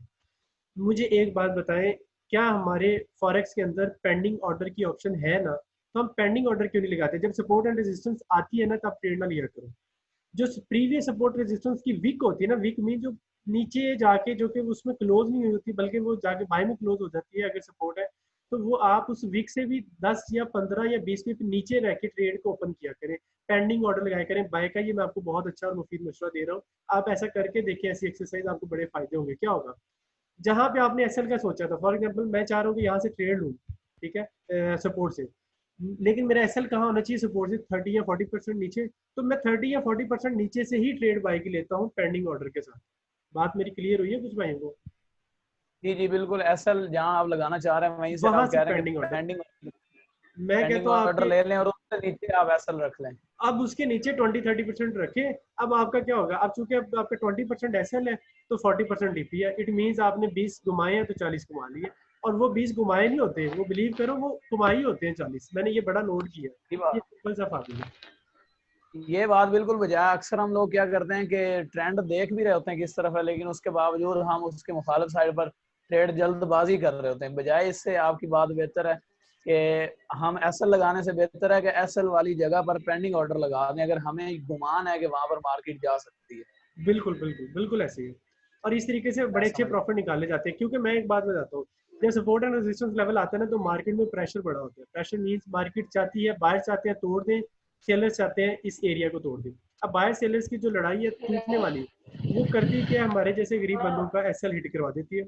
मुझे एक बात बताएं, क्या हमारे फॉरेक्स के अंदर पेंडिंग ऑर्डर की ऑप्शन है ना? तो हम पेंडिंग ऑर्डर क्यों नहीं लगाते? जब सपोर्ट एंड रेजिस्टेंस आती है ना, तब ट्रेड ना लिया करो। जो प्रीवियस सपोर्ट रेजिस्टेंस की वीक होती है ना, वीक में जो नीचे जाके जो कि उसमें क्लोज नहीं हुई होती, बल्कि वो जाके बाय में क्लोज हो जाती है, अगर सपोर्ट है तो वो आप उस वीक से भी 10 या 15 या 20 पिप नीचे रह के ट्रेड को ओपन किया करें, पेंडिंग ऑर्डर लगाया करें बाय का। ये मैं आपको बहुत अच्छा और मुफीद मशवरा दे रहा हूँ, आप ऐसा करके देखिए, ऐसी एक्सरसाइज आपको बड़े फायदे होंगे। क्या होगा, जहां पे आपने एसएल का सोचा था, फॉर एग्जांपल मैं चाह रहा हूँ कि यहाँ से ट्रेड लूँ, ठीक है, सपोर्ट से, लेकिन मेरा एसएल कहाँ होना चाहिए? सपोर्ट से 30 या 40% नीचे, तो मैं 30 या 40% नीचे से ही ट्रेड बाय की लेता हूँ पेंडिंग ऑर्डर के साथ। बात मेरी क्लियर हुई है कुछ भाइयों को?
जी जी बिल्कुल, एसएल जहां आप लगाना चाह रहे हैं वहीं से
वहां
आप
से
कह रहे हैं कि
पेंडिंग ऑर्डर,
पेंडिंग
मैं
पेंडिंग
कहता हूँ
ऑर्डर
आपके,
ले लें और उससे नीचे आप एसएल रख लें।
अब उसके नीचे 20 30% रखें। अब आपका क्या होगा, अब चूंकि अब आपका 20% एसएल है तो 40% डीपी है, इट मीन्स आपने 20 घुमाए हैं तो 40 घुमा लिए। और वो 20 घुमाए नहीं होते, वो बिलीव करो वो घुमाए ही होते हैं 40, मैंने ये बड़ा नोट किया।
ये
ये
बात
सिंपल सा फार्मूला है।
ये बात बिल्कुल बजाय, अक्सर हम लोग क्या करते हैं कि ट्रेंड देख भी रहे होते हैं किस तरफ है, लेकिन उसके बावजूद हम उसके मुखालिफ साइड पर ट्रेड जल्दबाजी कर रहे होते हैं। बजाय इससे आपकी बात बेहतर है कि हम एसएल लगाने से बेहतर है कि एसएल वाली जगह पर पेंडिंग ऑर्डर लगा दें, अगर हमें गुमान है कि वहां पर मार्केट जा सकती है।
बिल्कुल बिल्कुल बिल्कुल ऐसे ही है। और इस तरीके से बड़े अच्छे
समझ
प्रॉफिट निकाले जाते हैं, क्योंकि मैं एक बात बताता हूँ, जब सपोर्ट एंड रेजिस्टेंस लेवल आता है ना, तो मार्केट में प्रेशर बड़ा होता है। प्रेशर मींस मार्केट चाहती है, बायर्स चाहते हैं तोड़ दें, सेलर्स चाहते हैं इस एरिया को तोड़ दें। अब बायर सेलर्स की जो लड़ाई है टूटने वाली, वो करती क्या, हमारे जैसे गरीब बंदों का एसएल हिट करवा देती है,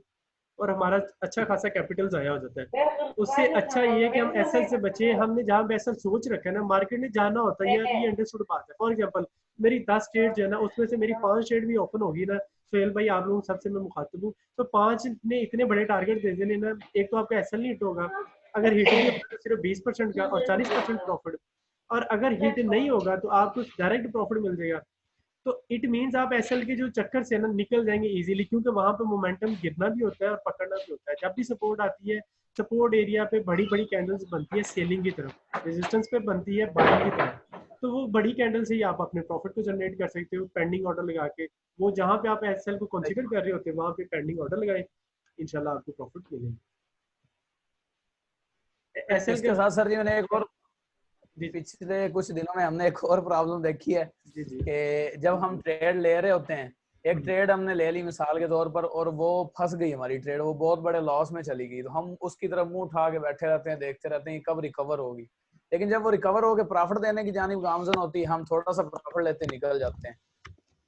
और हमारा अच्छा खासा कैपिटल ज़ाया हो जाता है। उससे अच्छा ये है कि हम एसएल से बचे। हमने जहाँ पे एसएल सोच रखा है ना, मार्केट में जाना होता है, ये अंडरस्टूड बात है। फॉर एग्जांपल मेरी 10 ट्रेड जो है ना, उसमें से मेरी 5 ट्रेड भी ओपन होगी ना, सोहेल भाई आप लोगों सबसे मैं मुखातिब हूँ, तो 5 ने इतने बड़े टारगेट दे देने ना, एक तो आपका एसएल नहीं हिट होगा, अगर हिट भी होगा तो सिर्फ 20% का और 40% प्रॉफिट। और अगर हिट नहीं होगा तो आपको डायरेक्ट प्रॉफिट मिल जाएगा। तो इट मीन्स आप एसएल के जो चक्कर से ना निकल जाएंगे इजीली, क्योंकि वहां पे मोमेंटम गिरना भी होता है और पकड़ना भी होता है। जब भी सपोर्ट आती है, सपोर्ट एरिया पे बड़ी बड़ी कैंडल्स बनती है सेलिंग की तरफ, रेजिस्टेंस पे बनती है बाइंग की तरफ। तो वो बड़ी कैंडल से ही आप अपने प्रॉफिट को जनरेट कर सकते हो, पेंडिंग ऑर्डर लगा के। वो जहां पे आप एसएल को कंसीडर कर रहे होते हैं वहां पे पेंडिंग ऑर्डर लगाए, इंशाल्लाह आपको प्रॉफिट मिलेगा। एसएल
इसके
का,
साथ सर जी मैंने एक और,
जी
पिछले कुछ दिनों में हमने एक और प्रॉब्लम देखी है
जी जी
कि जब हम ट्रेड ले रहे होते हैं, एक
हम्म,
ट्रेड हमने ले ली मिसाल के तौर पर और वो फंस गई हमारी ट्रेड, वो बहुत बड़े लॉस में चली गई, तो हम उसकी तरफ मुंह उठा के बैठे रहते हैं, देखते रहते हैं कब रिकवर होगी। लेकिन जब वो रिकवर होकर प्रॉफिट देने की जानिब गामजन होती है, हम थोड़ा सा प्रॉफिट लेते निकल जाते हैं।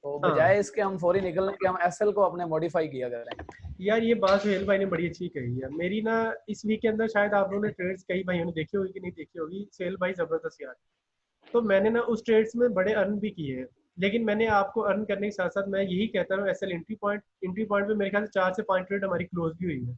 तो
हाँ
बजाय इसके हम फौरी निकलने के हम एसएल को अपने मॉडिफाई किया करें।
यार, ये बात सोहेल भाई ने बड़ी अच्छी कही है। मेरी ना इस वीक के अंदर शायद आप लोगों ने ट्रेड्स कई भाइयों ने देखी होगी कि नहीं देखी होगी, सोहेल भाई जबरदस्त यार। तो मैंने ना उस ट्रेड्स में बड़े अर्न भी किए हैं, लेकिन मैंने आपको अर्न करने के साथ साथ मैं यही कहता हूँ, एसएल एंट्री पॉइंट पे मेरे ख्याल से 4 से 5 ट्रेड हमारी क्लोज भी हुई है।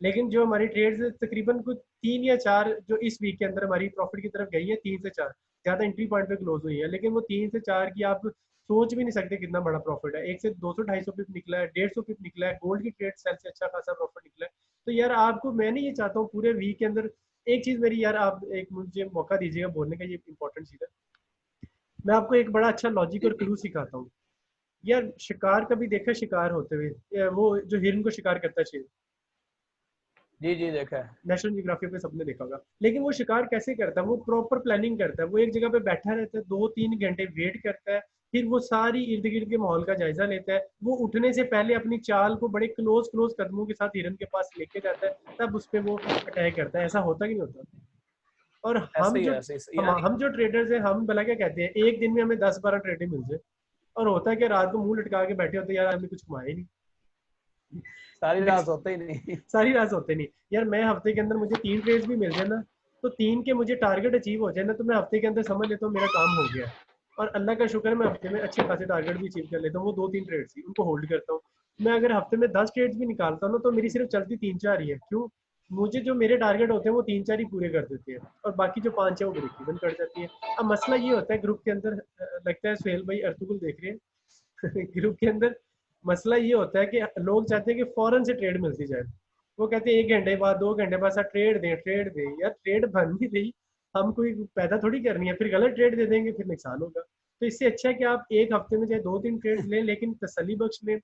लेकिन जो हमारी ट्रेड्स तकरीबन कुछ 3 या 4 जो इस वीक के अंदर हमारी प्रॉफिट की तरफ गई है, 3 से 4 ज़्यादा एंट्री पॉइंट पे क्लोज हुई है। लेकिन वो 3 से 4 की आप सोच भी नहीं सकते कितना बड़ा प्रॉफिट है। एक से 200 250 पिप निकला है, 150 पिप निकला है, गोल्ड की ट्रेड सेल से अच्छा खासा प्रॉफिट निकला है। तो यार आपको मैं नहीं ये चाहता हूँ पूरे वीक के अंदर एक चीज़ मेरी, यार आप एक मुझे मौका दीजिएगा बोलने का, ये इंपॉर्टेंट चीज़ है। मैं आपको एक बड़ा अच्छा लॉजिक और क्लू सिखाता हूँ। यार शिकार कभी देखा शिकार होते हुए, वो जो हिरन को शिकार करता है शेर,
जी जी देखा है।
नेशनल जियोग्राफी पे सबने देखा होगा। लेकिन वो शिकार कैसे करता है? वो प्रॉपर प्लानिंग करता है। वो एक जगह पे बैठा रहता है, 2 3 घंटे वेट करता है, फिर वो सारी इर्द गिर्द के माहौल का जायजा लेता है। वो उठने से पहले अपनी चाल को बड़े क्लोज क्लोज कदमों के साथ हिरन के पास लेके जाता है, तब उस पर वो अटैक करता है। ऐसा होता कि नहीं होता? और
ऐसे ही है, ऐसे ही यानी
हम जो ट्रेडर्स हैं, हम भला क्या कहते हैं, एक दिन में हमें 10 12 ट्रेडें मिल जाए, और होता है कि रात को मुंह लटका के बैठे होते हैं, यार हमने कुछ कमाया ही नहीं।
सारी रात होते ही नहीं।
सारी रात होते नहीं यार। मैं हफ्ते के अंदर मुझे 3 ट्रेड्स भी मिल जाए ना, तो 3 के मुझे टारगेट अचीव हो जाए ना, तो मैं हफ्ते के अंदर समझ लेता हूँ मेरा काम हो गया है। और अल्लाह का शुक्र है मैं हफ्ते में अच्छे खासे टारगेट भी अचीव कर लेता हूँ। वो 2-3 ट्रेड्स ही उनको होल्ड करता हूँ। मैं अगर हफ्ते में 10 ट्रेड्स भी निकालता हूँ ना, तो मेरी सिर्फ चलती 3-4 ही है। क्यों? मुझे जो मेरे टारगेट होते हैं वो 3-4 ही पूरे कर देते हैं, और बाकी जो 5 है वो ब्रेक इवन कर जाती है। अब मसला ये होता है ग्रुप के अंदर, लगता है सुहेल भाई अर्तुगरुल देख रहे हैं ग्रुप के अंदर मसला ये होता है कि लोग चाहते हैं कि फौरन से ट्रेड मिलती जाए। वो कहते हैं 1 घंटे बाद 2 घंटे बाद सर ट्रेड दें यार। ट्रेड बन नहीं रही, हम कोई पैदा थोड़ी करनी है, फिर गलत ट्रेड दे देंगे फिर नुकसान होगा। तो इससे अच्छा है कि आप एक हफ्ते में चाहे 2-3 ट्रेड लें, लेकिन तसल्ली बख्श लें,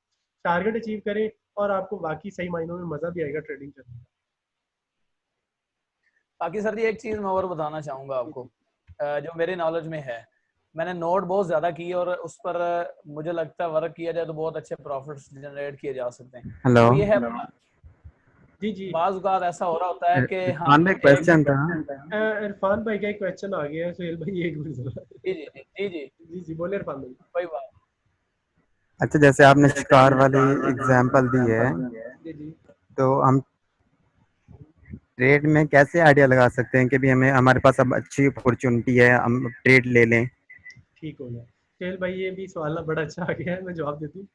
टारगेट अचीव करें, और आपको बाकी सही मायनों में मजा भी आएगा ट्रेडिंग करने का।
बाकी सर जी एक चीज मैं और बताना चाहूंगा आपको, जो मेरे नॉलेज में है, मैंने नोट बहुत ज्यादा की और उस पर मुझे लगता है वर्क किया जाए तो बहुत अच्छे प्रॉफिट्स जनरेट किए जा सकते हैं।
हेलो
वो ये है,
जी जी।
बाज़ औक़ात ऐसा हो रहा होता है कि
इरफान
हम
में क्वेश्चन था।
इरफान भाई का एक क्वेश्चन आ गया है, सुहेल भाई एक मिनट जरा।
जी जी जी जी
जी जी बोले इरफान भाई।
कोई बात।
अच्छा, जैसे आपने शिकार वाली एग्जांपल दी है,
जी जी।
तो हम ट्रेड में कैसे आइडिया लगा सकते हैं कि भी हमें हमारे पास अब अच्छी अपॉर्चुनिटी है, हम ट्रेड ले लें?
ठीक हो गया सुहेल भाई, ये भी सवाल ना बड़ा अच्छा आ गया है, मैं जवाब देती हूँ।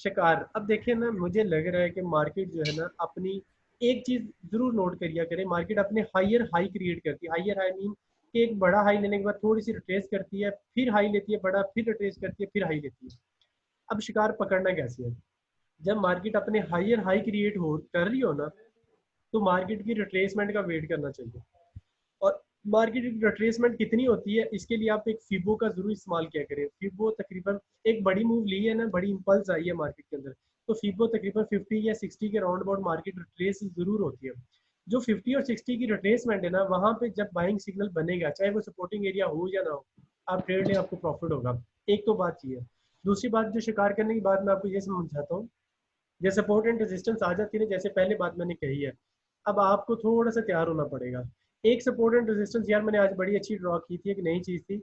शिकार, अब देखिए ना, मुझे लग रहा है कि मार्केट जो है ना अपनी एक चीज जरूर नोट करिया करे, मार्केट अपने हायर हाई क्रिएट करती है। हायर हाई मीन कि एक बड़ा हाई लेने के बाद थोड़ी सी रिट्रेस करती है, फिर हाई लेती है बड़ा, फिर रिट्रेस करती है, फिर हाई लेती है। अब शिकार पकड़ना कैसे है? जब मार्केट अपने हायर हाई क्रिएट हो कर रही हो ना, तो मार्केट की रिट्रेसमेंट का वेट करना चाहिए। और मार्केट की रिट्रेसमेंट कितनी होती है, इसके लिए आप एक फिबो का जरूर इस्तेमाल किया करें। फिबो तकरीबन एक बड़ी मूव ली है ना, बड़ी इंपल्स आई है मार्केट के अंदर, तो फिबो तकरीबन 50 या 60 के राउंड अबाउट मार्केट रिट्रेस जरूर होती है। जो 50 और 60 की रिट्रेसमेंट है ना, वहां पे जब बाइंग सिग्नल बनेगा, चाहे वो सपोर्टिंग एरिया हो या ना हो, आप ट्रेड लें, आपको प्रॉफिट होगा। एक तो बात ये है। दूसरी बात, जो शिकार करने की बात मैं आपको ये समझाता हूँ, जैसे सपोर्ट एंड रेजिस्टेंस आ जाती है ना, जैसे पहले बात मैंने कही है, अब आपको थोड़ा सा तैयार होना पड़ेगा। एक सपोर्ट एंड रेजिस्टेंस, यार मैंने आज बड़ी अच्छी ड्रॉ की थी, एक नई चीज थी।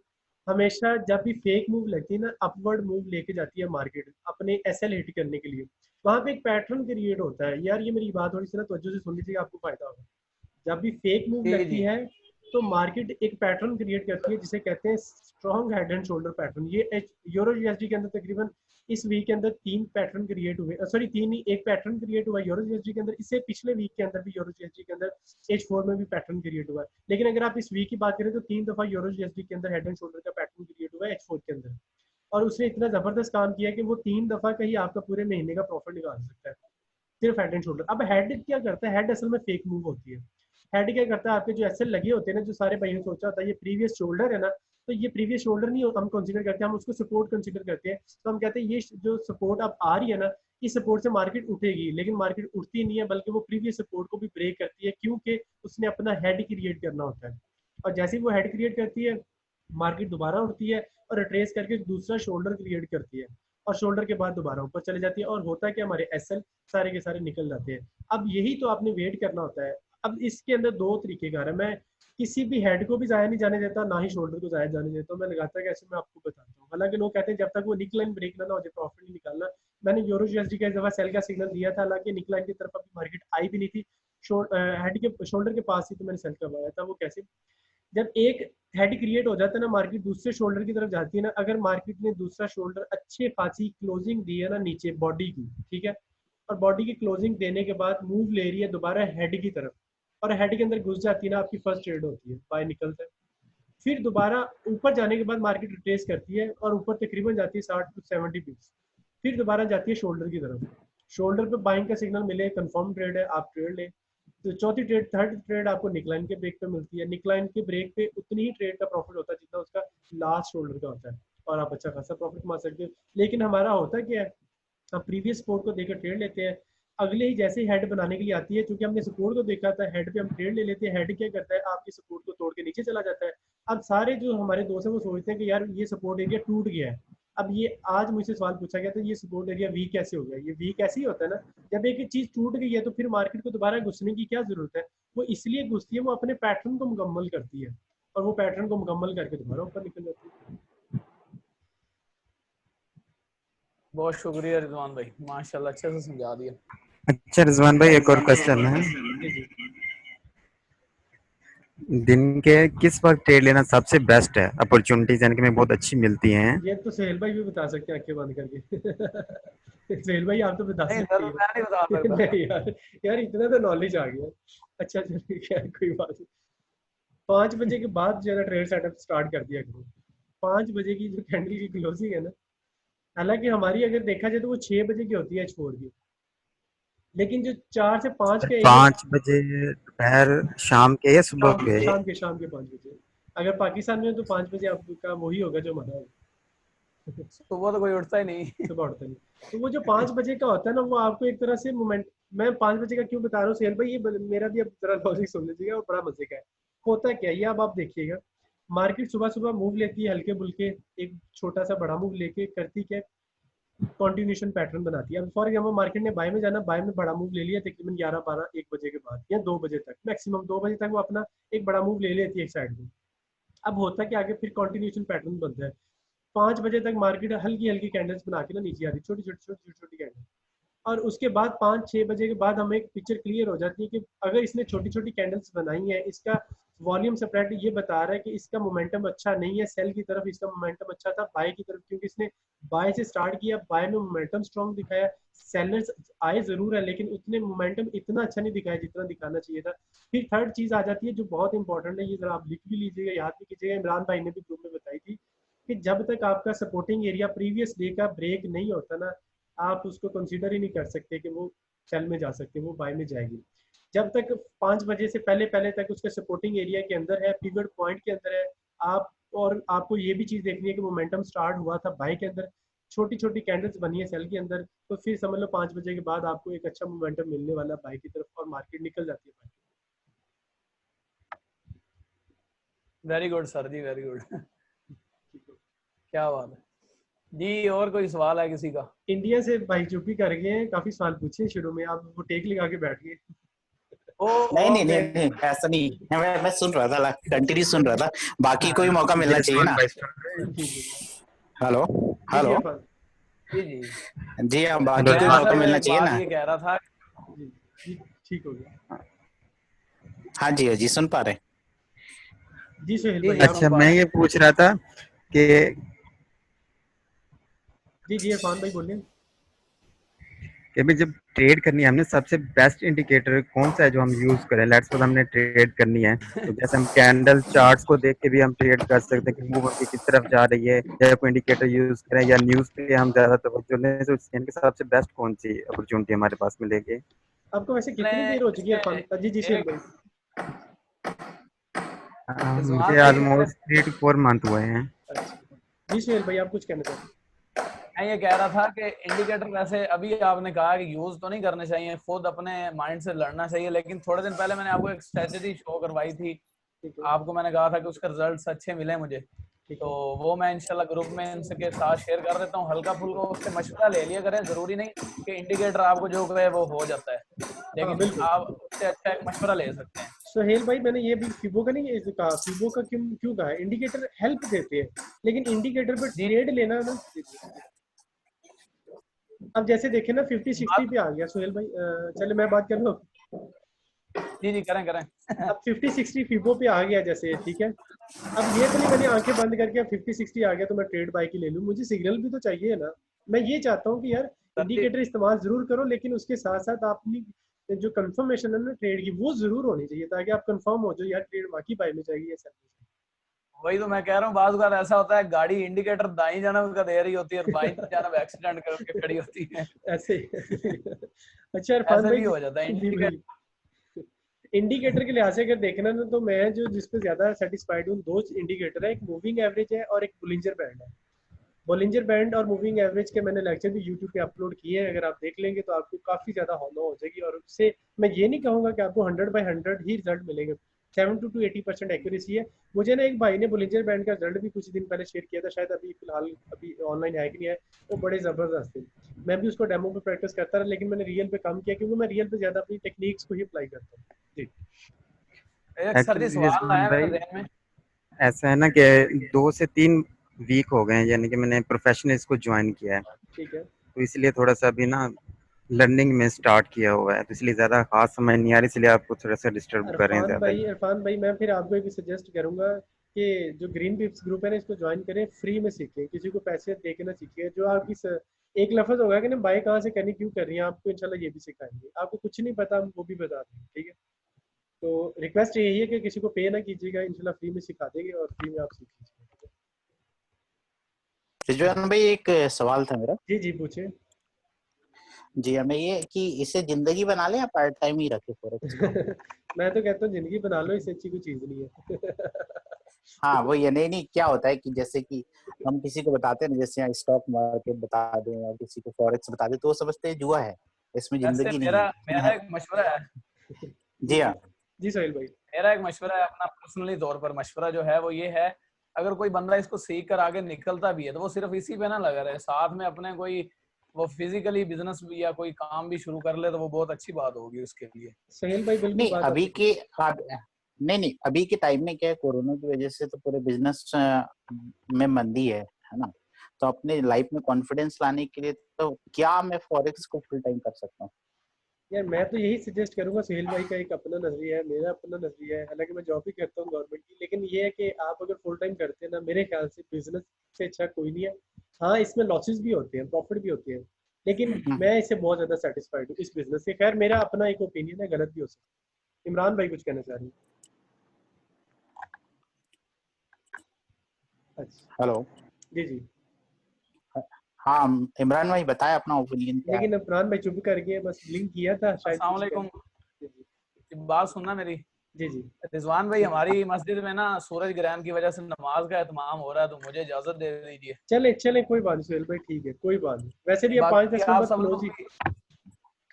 हमेशा जब भी फेक मूव लगती है ना, अपवर्ड मूव लेके जाती है मार्केट अपने एसएल हिट करने के लिए, वहां पे एक पैटर्न क्रिएट होता है। यार ये मेरी बात थोड़ी सी ना तवज्जो से सुन लीजिएगा, आपको फायदा होगा। जब भी फेक मूव
जी
लगती
जी
है, तो मार्केट एक पैटर्न क्रिएट करती है जिसे कहते हैं strong head and shoulder pattern. ये यूरो यूएसडी के अंदर तकरीबन इस वीक के अंदर 3 पैटर्न क्रिएट हुए, सॉरी 3 ही, एक पैटर्न क्रिएट हुआ यूरो यूएसडी के अंदर। इससे पिछले वीक के अंदर भी यूरो यूएसडी के अंदर H4 में भी पैटर्न क्रिएट हुआ है। लेकिन अगर आप इस वीक की बात करें, तो 3 दफा यूरो यूएसडी के अंदर हेड एंड शोल्डर का पैटर्न क्रिएट हुआ है H4 के अंदर। और उसने इतना जबरदस्त काम किया कि वो 3 दफा का ही आपका पूरे महीने का प्रॉफिट निकाल सकता है, सिर्फ हेड एंड शोल्डर। अब हेड क्या करता है? हेड असल में फेक मूव होती है। हेड क्या करता है? आपके जो एसएल लगे होते हैं ना, जो सारे भाइयों ने सोचा होता है ये प्रीवियस शोल्डर है ना, तो ये प्रीवियस शोल्डर नहीं हम कंसीडर करते, हम उसको सपोर्ट कंसीडर करते हैं। तो हम कहते हैं ये जो सपोर्ट अब आ रही है ना, इस सपोर्ट से मार्केट उठेगी, लेकिन मार्केट उठती नहीं है, बल्कि वो प्रीवियस सपोर्ट को भी ब्रेक करती है, क्योंकि उसने अपना हेड क्रिएट करना होता है। और जैसे ही वो हेड क्रिएट करती है, मार्केट दोबारा उठती है और रिट्रेस करके दूसरा शोल्डर क्रिएट करती है, और शोल्डर के बाद दोबारा ऊपर चले जाती है, और होता है कि हमारे एसएल सारे के सारे निकल जाते हैं। अब यही तो आपने वेट करना होता है। अब इसके अंदर 2 तरीकेकार है। मैं किसी भी हेड को भी जाया नहीं जाने देता, ना ही शोल्डर को जाया जाने देता हूँ। मैं लगाता कैसे, मैं आपको बताता हूँ। हालांकि लोग कहते हैं जब तक वो निक लाइन ब्रेक ना हो जाए प्रॉफिट नहीं निकालना। मैंने यूरो यूएसडी का इस दफा सेल का सिग्नल दिया था, हालांकि निक लाइन की तरफ अभी मार्केट आई भी नहीं थी, हेड के शोल्डर के पास ही तो मैंने सेल करवाया था। वो कैसे? जब एक हेड क्रिएट हो जाता है ना, मार्केट दूसरे शोल्डर की तरफ जाती है ना। अगर मार्केट ने दूसरा शोल्डर अच्छे खासी क्लोजिंग दी है ना नीचे बॉडी की, ठीक है, और बॉडी की क्लोजिंग देने के बाद मूव ले रही है दोबारा हेड की तरफ, और हेड के अंदर घुस जाती है ना, आपकी फर्स्ट ट्रेड होती है, बाय निकलता है। फिर दोबारा ऊपर जाने के बाद मार्केट रिट्रेस करती है और ऊपर तकरीबन जाती है 60 to 70 पिप्स। फिर दोबारा जाती है शोल्डर की तरफ, शोल्डर पे बाइंग का सिग्नल मिले, कंफर्म ट्रेड है, आप ट्रेड लें। तो चौथी ट्रेड, थर्ड ट्रेड आपको निकलाइन के ब्रेक पे मिलती है। निकलाइन के ब्रेक पे उतनी ही ट्रेड का प्रॉफिट होता है जितना उसका लास्ट शोल्डर का होता है, और आप अच्छा खासा प्रॉफिट कमा सकते हो। लेकिन हमारा होता है क्या है, हम प्रीवियस सपोर्ट को देकर ट्रेड लेते हैं, अगले ही जैसे ही हेड बनाने के लिए आती है, क्योंकि हमने सपोर्ट को देखा था, हेड पे हम ट्रेड ले लेते हैं। हेड क्या करता है? आपकी सपोर्ट को तोड़ के नीचे चला जाता है। अब सारे जो हमारे दोस्त हैं वो सोचते हैं कि यार ये सपोर्ट एरिया टूट गया है। अब ये आज मुझसे सवाल पूछा गया, तो ये सपोर्ट एरिया वीक कैसे हो गया? ये वीक ऐसे ही होता है ना, जब एक चीज टूट गई है तो फिर मार्केट को दोबारा घुसने की क्या जरूरत है? वो इसलिए घुसती है, वो अपने पैटर्न को मुकम्मल करती है, और वो पैटर्न को मुकम्मल करके दोबारा ऊपर निकल जाती है।
बहुत शुक्रिया रिजवान भाई, माशाल्लाह अच्छे से समझा दिया।
अच्छा रिजवान भाई, एक और क्वेश्चन है।
जी जी।
दिन के किस वक्त ट्रेड लेना सबसे बेस्ट है? अपॉर्चुनिटीज यानी कि में बहुत अच्छी मिलती हैं।
ये तो सुहेल भाई भी बता सकते हैं आंखें बंद करके। सुहेल भाई आप तो बता
नहीं
सकते
सर,
ही
मैं नहीं बता
हो।
सकता।
नहीं यार, यार इतना तो नॉलेज आ गया। अच्छा चलिए, ठीक है, कोई बात नहीं। 5 बजे के बाद जो है ना ट्रेड सेटअप स्टार्ट कर दिया करो। 5 बजे की जो कैंडल की क्लोजिंग है ना, हालांकि हमारी अगर देखा जाए तो वो 6 बजे की होती है छोड़ की, लेकिन जो 4 से 5 के एरिया,
5 बजे दोपहर, शाम के या सुबह
शाम
के?
शाम के 5 बजे, अगर पाकिस्तान में है तो 5 बजे आपका वही होगा जो हमारा होगा।
सुबह तो कोई उठता ही नहीं।
सुबह उठते नहीं। तो वो जो 5 बजे का होता है ना, वो आपको एक तरह से मोमेंट, मैं 5 बजे का क्यों बता रहा हूँ सेल भाई, ये मेरा भी अब जरा लॉजिक सुन लीजिएगा और बड़ा मजे का है। होता क्या है ये अब आप देखिएगा, मार्केट सुबह सुबह मूव लेती है हल्के बुल्के, एक छोटा सा बड़ा मूव लेके करती क्या, कंटिन्यूशन पैटर्न बनाती है। अब फॉर एग्जाम्पल मार्केट ने बाय में जाना, बाय में बड़ा मूव ले लिया तकरीबन 11 12 1 बजे के बाद या 2 बजे तक, मैक्सिमम 2 बजे तक वो अपना एक बड़ा मूव ले लेती है एक साइड में। अब होता क्या आगे फिर कंटिन्यूशन पैटर्न बनता है। 5 बजे तक मार्केट हल्की हल्की कैंडल्स बना के ना नीचे आती है, छोटी छोटी छोटी छोटी छोटी कैंडल, और उसके बाद 5 6 बजे के बाद हमें एक पिक्चर क्लियर हो जाती है कि अगर इसने छोटी छोटी कैंडल्स बनाई है, इसका वॉल्यूम सेपरेट ये बता रहा है कि इसका मोमेंटम अच्छा नहीं है सेल की तरफ, इसका मोमेंटम अच्छा था बाय की तरफ, क्योंकि इसने बाय से स्टार्ट किया, बाय में मोमेंटम स्ट्रॉन्ग दिखाया, सेलर्स आए जरूर है लेकिन उतने मोमेंटम इतना अच्छा नहीं दिखाया जितना दिखाना चाहिए था। फिर थर्ड चीज आ जाती है जो बहुत इंपॉर्टेंट है, ये जरा आप लिख भी लीजिएगा, याद भी कीजिएगा, इमरान भाई ने भी ग्रुप में बताई थी, कि जब तक आपका सपोर्टिंग एरिया प्रीवियस डे का ब्रेक नहीं होता ना, आप उसको कंसीडर ही नहीं कर सकते कि वो सेल में जा सकते, वो बाय में जाएगी। जब तक 5 बजे से पहले पहले तक उसके सपोर्टिंग एरिया के अंदर है, पिवट पॉइंट के अंदर है आप, और आपको ये भी चीज देखनी है कि मोमेंटम स्टार्ट हुआ था बाय के अंदर, छोटी छोटी कैंडल्स बनी है सेल के अंदर, तो फिर समझ लो 5 बजे के बाद आपको एक अच्छा मोमेंटम मिलने वाला बाय की तरफ और मार्केट निकल जाती है बाय।
वेरी गुड सर जी, वेरी गुड। क्या बात है जी। और कोई सवाल है किसी का?
इंडिया से भाई चुप्पी कर गए हैं, काफी सवाल पूछे शुरू में, आप वो टेक लगा के बैठ गए।
ओ
नहीं नहीं
ओके।
नहीं नहीं, ऐसा नहीं है। मैं सुन रहा था, कंटिन्यू सुन रहा था। बाकी कोई मौका
जी
मिलना चाहिए
रिजवान
ना।
भाई सुन रहे हैं?
ठीक है
हेलो।
जी जी
हेलो।
इरफान।
जी जी।
जी हाँ, बाकी
हेलो
कोई
मैं
मौका
सर
मिलना
एक
चाहिए
बात
ना।
ये कह रहा था।
जी जी ठीक हो गया।
हाँ जी, हाँ जी, सुन पा रहे।
जी सोहेल
जी
भाई
जी
आप।
सुन
अच्छा,
पा
मैं
रहे हैं।
ये पूछ रहा था कि
जी जी इरफान भाई बोलिए।
अभी जब ट्रेड करनी है हमने, सबसे बेस्ट इंडिकेटर कौन सा है जो हम यूज करें? लेट्स सपोज हमने ट्रेड करनी है, तो जैसे हम कैंडल चार्ट्स को देख के भी हम ट्रेड कर सकते हैं कि मूव हमकी किस तरफ जा रही है, या कोई इंडिकेटर यूज करें, या न्यूज पे हम ज्यादा तवज्जो लें, तो इनके सबसे बेस्ट कौन सी अपॉर्चुनिटी हमारे पास मिलेगी?
आपको वैसे कितनी
मैंने
देर हो चुकी है
इसमें
इरफान? जी जी सोहेल
एक
भाई।
मुझे
रिजवान भाई
ऑलमोस्ट 3 to 4 मंथ हुए हैं।
अच्छा जी सोहेल भाई आप कुछ कहना चाहते हैं?
मैं ये कह रहा था कि इंडिकेटर वैसे अभी आपने कहा कि यूज तो नहीं करने चाहिए, खुद अपने माइंड से लड़ना चाहिए, लेकिन थोड़े दिन पहले मैंने आपको एक स्ट्रेटजी शो करवाई थी।
ठीक है
आपको मैंने कहा था कि उसके रिजल्ट्स अच्छे मिले मुझे,
ठीक
तो
है।
वो मैं इंशाल्लाह ग्रुप में इनके साथ शेयर कर देता हूँ। हल्का फुल्का उससे मशवरा ले लिया करें, जरूरी नहीं कि इंडिकेटर आपको जो कहे वो हो जाता है,
हाँ
लेकिन
बिल्कुल।
आप उससे अच्छा एक मशवरा ले सकते हैं।
सोहेल भाई मैंने ये भी फिबो का नहीं ये कहा, फिबो का क्यों क्यों कहा, इंडिकेटर हेल्प देते हैं, लेकिन इंडिकेटर पर
जी
ट्रेड लेना ना। अब जैसे देखे ना 50 60
बात।
पे आ गया सोहेल भाई, चले मैं बात कर लूँ।
जी जी करें करें।
अब 50 60 फिबो पे आ गया जैसे, ठीक है। अब ये तो नहीं मैंने आंखें बंद करके अब 50 60 आ गया तो मैं ट्रेड बाय की ले लूँ, मुझे सिग्नल भी तो चाहिए ना। मैं ये चाहता हूँ कि यार
सर जी
इंडिकेटर इस्तेमाल जरूर करो, लेकिन उसके साथ साथ अपनी जो कंफर्मेशन है ना ट्रेड की, वो जरूर होनी चाहिए, ताकि आप कंफर्म हो जाओ यार ट्रेड वाकई बाय में जाएगी या सेल में
वही तो मैं कह रहा हूँ, बात बार ऐसा होता है गाड़ी इंडिकेटर दाई जाना का दे रही होती है और बाई जाना एक्सीडेंट करके खड़ी होती है।
जाएगी। ऐसे अच्छा इरफान
ऐसे
भाई
भी हो जाता है
जी
इंडिकेटर।
भाई, इंडिकेटर के लिहाज से अगर देखना ना, तो मैं जो जिस पे ज्यादा सेटिस्फाइड हूँ, दो इंडिकेटर है, एक मूविंग एवरेज है और एक बुलिंजर बैंड है। बॉलिंजर बैंड और मूविंग एवरेज के मैंने लेक्चर भी यूट्यूब पे अपलोड किए हैं, अगर आप देख लेंगे तो आपको काफ़ी ज़्यादा हौला हो जाएगी, और उससे मैं ये नहीं कहूँगा कि आपको 100/100 ही रिजल्ट मिलेंगे, 70 to 80% एक्यूरेसी है। मुझे ना एक भाई ने बॉलिंजर बैंड का रिजल्ट भी कुछ दिन पहले शेयर किया था, शायद अभी फिलहाल अभी ऑनलाइन है कि नहीं है, वो बड़े ज़बरदस्त थे। मैं भी उसको डेमो पे प्रैक्टिस करता रहा, लेकिन मैंने रियल पे कम किया, क्योंकि मैं रियल पे ज़्यादा अपनी टेक्निक्स को ही अप्लाई करता हूँ। जी
एक सर जी
एक्चुअली
सवाल
रिजवान
आया मेरे
भाई,
जहन में।
ऐसा है ना कि 2 से 3 वीक हो गए हैं, यानी कि मैंने प्रोफेशनल इसको ज्वाइन किया है,
ठीक है।
तो इसलिए थोड़ा सा अभी ना लर्निंग में स्टार्ट किया हुआ है, तो इसलिए ज़्यादा खास समझ नहीं आ रही, इसलिए आपको थोड़ा सा डिस्टर्ब कर रहे हैं ज़्यादा ही।
इरफान भाई मैं फिर आपको एक सजेस्ट करूंगा कि जो ग्रीन पिप्स ग्रुप है ना इसको ज्वाइन करें, फ्री में सीखें, किसी को पैसे दे के ना सीखें। जो आपकी एक लफ्ज होगा कि ना बाई कहाँ से करनी, क्यों कर रही हैं, आपको इंशाल्लाह ये भी सिखाएंगे। आपको कुछ नहीं पता हम वो भी बता देंगे, ठीक है। तो रिक्वेस्ट यही है कि किसी को पे ना कीजिएगा, इंशाल्लाह फ्री में सिखा देंगे और फ्री में आप सीख लीजिएगा।
रिजवान भाई एक सवाल था मेरा।
जी जी पूछे।
जी हमें ये कि इसे जिंदगी बना ले या पार्ट टाइम ही रखे फॉरेक्स को?
मैं तो कहता हूँ जिंदगी बना लो, इससे अच्छी कोई चीज नहीं है।
हाँ वो ये नहीं क्या होता है कि जैसे कि हम किसी को बताते हैं ना, जैसे यहाँ स्टॉक मार्केट बता दें या किसी को फॉरेक्स बता दें तो वो समझते हैं जुआ है, इसमें
वैसे
जिंदगी नहीं
मेरा
है।
मेरा एक मशवरा है।
जी हाँ।
जी सोहेल भाई।
मेरा एक मशवरा है अपना पर्सनली तौर पर, मशवरा जो है वो ये है, अगर कोई बंदा इसको सीख कर आगे निकलता भी है तो वो सिर्फ इसी पे ना लगा रहे, साथ में अपने कोई वो फिजिकली बिजनेस भी या कोई काम भी शुरू कर ले तो वो बहुत अच्छी बात होगी उसके लिए।
सोहेल भाई बिल्कुल
नहीं
बात
अभी
आपकी।
के नहीं अभी के टाइम में क्या है, कोरोना की वजह से तो पूरे बिजनेस में मंदी है ना। तो अपने लाइफ में कॉन्फिडेंस लाने के लिए तो क्या मैं फॉरेक्स को फुल टाइम कर सकता हूँ?
यार मैं तो यही सजेस्ट करूंगा, सोहेल भाई का एक अपना नजरिया है, मेरा अपना नजरिया है, हालांकि मैं जॉब भी करता हूँ गवर्नमेंट की, लेकिन ये है कि आप अगर फुल टाइम करते हैं ना, मेरे ख्याल से बिजनेस से अच्छा कोई नहीं है। हाँ इसमें लॉसेस भी होते हैं, प्रॉफिट भी होते हैं, लेकिन मैं इससे बहुत ज्यादा सेटिस्फाइड हूँ इस बिजनेस से। खैर मेरा अपना एक ओपिनियन है, गलत भी हो सकता है। इमरान भाई कुछ कहना चाह रहे हैं? अच्छा
हेलो।
जी जी।
हाँ इमरान भाई बताए अपना ओपिनियन क्या है?
लेकिन इमरान भाई चुप कर गए, बस ब्लिंक किया था शायद
अस्सलाम
कुछ
वालेकुम।
जी जी।
बात सुनना मेरी।
जी जी।
रिजवान भाई हमारी मस्जिद में ना सूरज ग्रहण की वजह से नमाज का एहतमाम हो रहा है, तो मुझे इजाजत दे दीजिए।
चले चले कोई बात नहीं सोहेल भाई, ठीक है कोई बात नहीं। वैसे भी अब
बाकी
5-10 मिनट
आप
बाद
सब लोग भी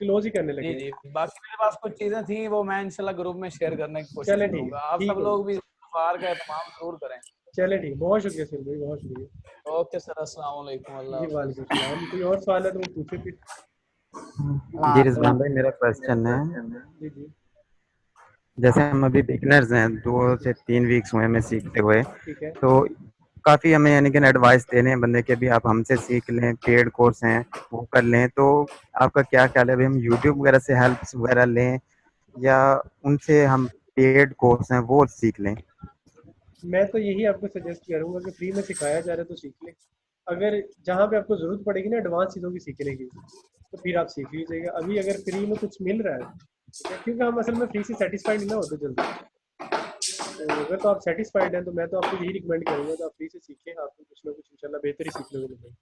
क्लोज ही करने
जी
लगे
जी,
हैं।
बाकी मेरे पास कुछ चीजें थी वो मैं इंशाल्लाह ग्रुप में शेयर करने की कोशिश
चले ठीक
करूंगा।
है,
आप
ठीक
सब
हो
लोग भी इफ्तार का एहतमाम जरूर करें।
चले ठीक, बहुत शुक्रिया सोहेल भाई, बहुत शुक्रिया।
ओके सर, अस्सलाम वालेकुम, अल्लाह
जी
हाफिज।
वालेकुम सलाम। कोई और सवाल है तो वो पूछे फिर।
जी
हाँ तो
रिजवान भाई मेरा क्वेश्चन है,
जी जी।
जैसे हम अभी बिगनर्स हैं, 2 से 3 वीक्स हुए हमें सीखते हुए,
ठीक है।
तो काफ़ी हमें यानी कि एडवाइस दे रहे हैं बंदे के, भी आप हमसे सीख लें, पेड कोर्स हैं वो कर लें, तो आपका क्या ख्याल है, अभी हम यूट्यूब वगैरह से हेल्प वगैरह लें या उनसे हम पेड कोर्स हैं वो सीख लें?
मैं तो यही आपको सजेस्ट करूंगा कि फ्री में सिखाया जा रहा है तो सीख लें। अगर जहाँ पे आपको जरूरत पड़ेगी ना एडवांस चीज़ों की सीखने की, तो फिर आप सीख लीजिएगा। अभी अगर फ्री में कुछ मिल रहा है, ठीक है, क्योंकि हम असल में फ्री से सेटिस्फाइड नहीं ना होते जल्दी। तो अगर तो आप सेटिस्फाइड हैं तो मैं तो आपको यही रिकमेंड करूंगा तो आप फ्री से सीखें, आपको कुछ ना कुछ इंशाल्लाह बेहतर ही सीखने को मिलेगा।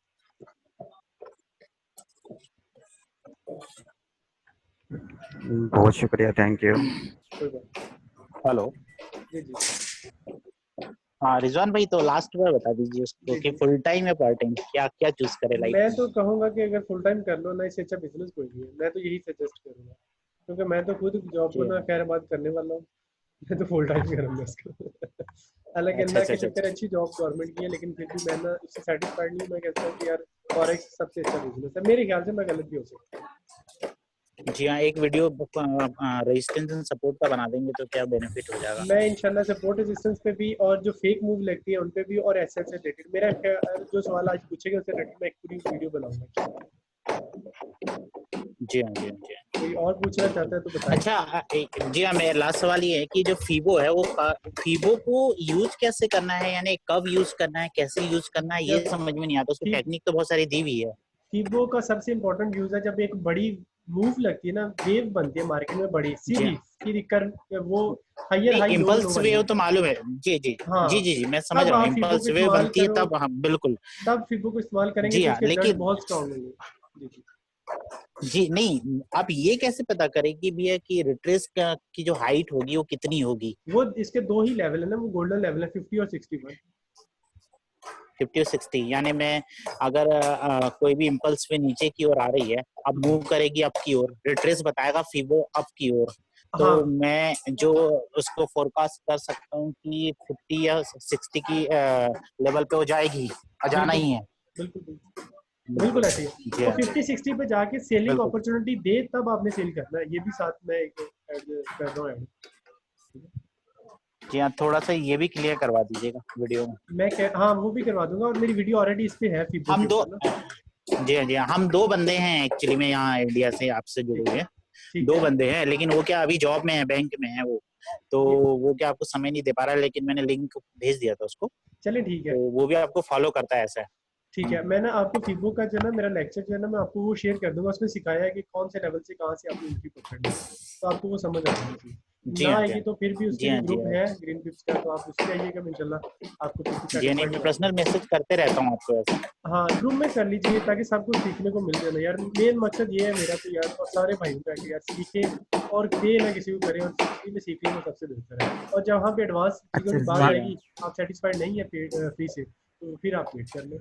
बहुत शुक्रिया, थैंक यू।
कोई बात
हेलो।
जी जी।
हाँ रिजवान भाई तो लास्ट बार बता दीजिए उसको
जी
कि
जी।
फुल टाइम या पार्ट टाइम क्या क्या चूज करे लाइफ
मैं
में?
तो कहूँगा कि अगर फुल टाइम कर लो ना, इससे अच्छा बिजनेस कोई नहीं है। मैं तो यही सजेस्ट करूँगा, क्योंकि मैं तो खुद जॉब को
जी
ना
हाँ।
खैर बात करने वाला हूँ। मैं तो फुल टाइम करूँगा इसको। हालांकि
अच्छा
अल्लाह
अच्छा
के
अच्छा
शुक्र
अच्छा।
अच्छी जॉब गवर्नमेंट की है, लेकिन फिर भी मैं ना उससे सेटिस्फाइड नहीं हूँ। मैं कहता हूँ कि यार फॉरेक्स सबसे अच्छा बिजनेस है मेरे ख्याल से, मैं गलत भी हो सकता हूँ।
जी हाँ एक वीडियो रजिस्ट्रेशन सपोर्ट का बना देंगे तो क्या बेनिफिट हो जाएगा?
मैं इंशाल्लाह सपोर्ट रेजिस्टेंस पे भी और जो फेक मूव लगती है उन पे भी और एसेट से रिलेटेड मेरा जो सवाल आज पूछेगा उससे रिलेटेड मैं एक पूरी वीडियो बनाऊंगा।
जी हाँ जी हाँ जी हाँ।
कोई और पूछना चाहता है तो बताएं।
अच्छा जी हाँ मेरा लास्ट सवाल ये है कि जो फीबो है वो फीबो को यूज कैसे करना है, यानी कब यूज करना है, कैसे यूज करना है, ये
जब
समझ में नहीं आता। उसकी टेक्निक तो बहुत सारी दी हुई है।
फीबो का सबसे इम्पोर्टेंट यूज है जब एक बड़ी मूव लगती है ना, वेव बनती है मार्केट में बड़ी
जी
सीधी
हाँ।
सीधी कर, वो हायर
नहीं
हाई लो लो
इम्पल्स
वाली।
वेव तो मालूम है। जी जी जी
हाँ
जी जी मैं समझ
तब
रहा हूँ,
आप फीबो को
इम्पल्स वेव
इस्तेमाल
बनती है
करो,
तब। हाँ बिल्कुल।
तब फीबो को इस्तेमाल करेंगे
जी
तो
हाँ
उसके रिजल्ट
लेकिन
बहुत स्ट्रॉन्ग होंगे। जी जी।
जी नहीं आप ये कैसे पता करें कि भैया कि रिट्रेस की जो हाइट होगी वो कितनी होगी?
वो इसके दो ही लेवल है ना, वो गोल्डन लेवल है 50 और 61।
50 और 60 यानी मैं अगर कोई भी इम्पल्स वे नीचे की ओर आ रही है, अब मूव करेगी अप की ओर, रिट्रेस बताएगा फीबो अप की ओर, तो
हाँ
मैं जो उसको फोरकास्ट कर सकता हूँ कि 50 या 60 की लेवल पे हो जाएगी, जाना
बिल्कुल
ही है।
बिल्कुल बिल्कुल।
बिल्कुल।
बिल्कुल ऐसे ही
जी
वो
हाँ
50-60 पे जाके सेलिंग
बिल्कुल।
अपॉर्चुनिटी दे तब आपने सेल करना है, ये भी साथ में एक ऐड कर रहा हूँ ऐड।
जी हाँ थोड़ा सा ये भी क्लियर करवा दीजिएगा वीडियो में।
हाँ वो भी करवा दूंगा, और मेरी वीडियो ऑलरेडी इस पे है फीबो के
हम दो
ऊपर ना।
जी हाँ जी हाँ, हम 2 बंदे हैं एक्चुअली में यहाँ इंडिया से आपसे जुड़े हुए।
ठीक
2
है।
बंदे हैं, लेकिन वो क्या अभी जॉब में है, बैंक में है वो, तो
ये
वो क्या आपको समय नहीं दे पा रहा है, लेकिन मैंने लिंक भेज दिया था उसको,
चलिए ठीक है।
तो वो भी आपको फॉलो करता है ऐसा है।
ठीक है, मैं ना आपको फीबो का जो है ना मेरा लेक्चर जो है ना मैं आपको वो शेयर कर दूंगा, उसमें सिखाया है कि कौन से लेवल से कहाँ से आपको एंट्री पकड़नी है, तो आपको वो समझ आ जाएगी।
जी
ना
हाँ जी
आएगी
हाँ
तो फिर भी
जी
उसके लिए
हाँ जी
ग्रुप
हाँ
है ग्रीन पिप्स का, तो आप उसमें आइएगा, इंशाल्लाह आपको फिर भी
जी हाँ, नहीं
सेटिस्फाइड
मैं
करा
पर्सनल
दूंगा।
मैसेज करते रहता हूँ आपको ऐसा।
हाँ, ग्रुप में कर लीजिए ताकि सब कुछ सीखने को मिल जाए ना यार, मेन मकसद ये है मेरा तो यार, और सारे भाइयों का कि यार सीखें और दे ना किसी को करें, और फ्री में सीख लें तो सबसे बेहतर है। और जब वहाँ पे एडवांस चीज़ों
अच्छा
की बात
जी
रिजवान,
हाँ
आएगी, आप सेटिस्फाइड नहीं है पेड फ्री से, तो फिर आप पेड कर लें।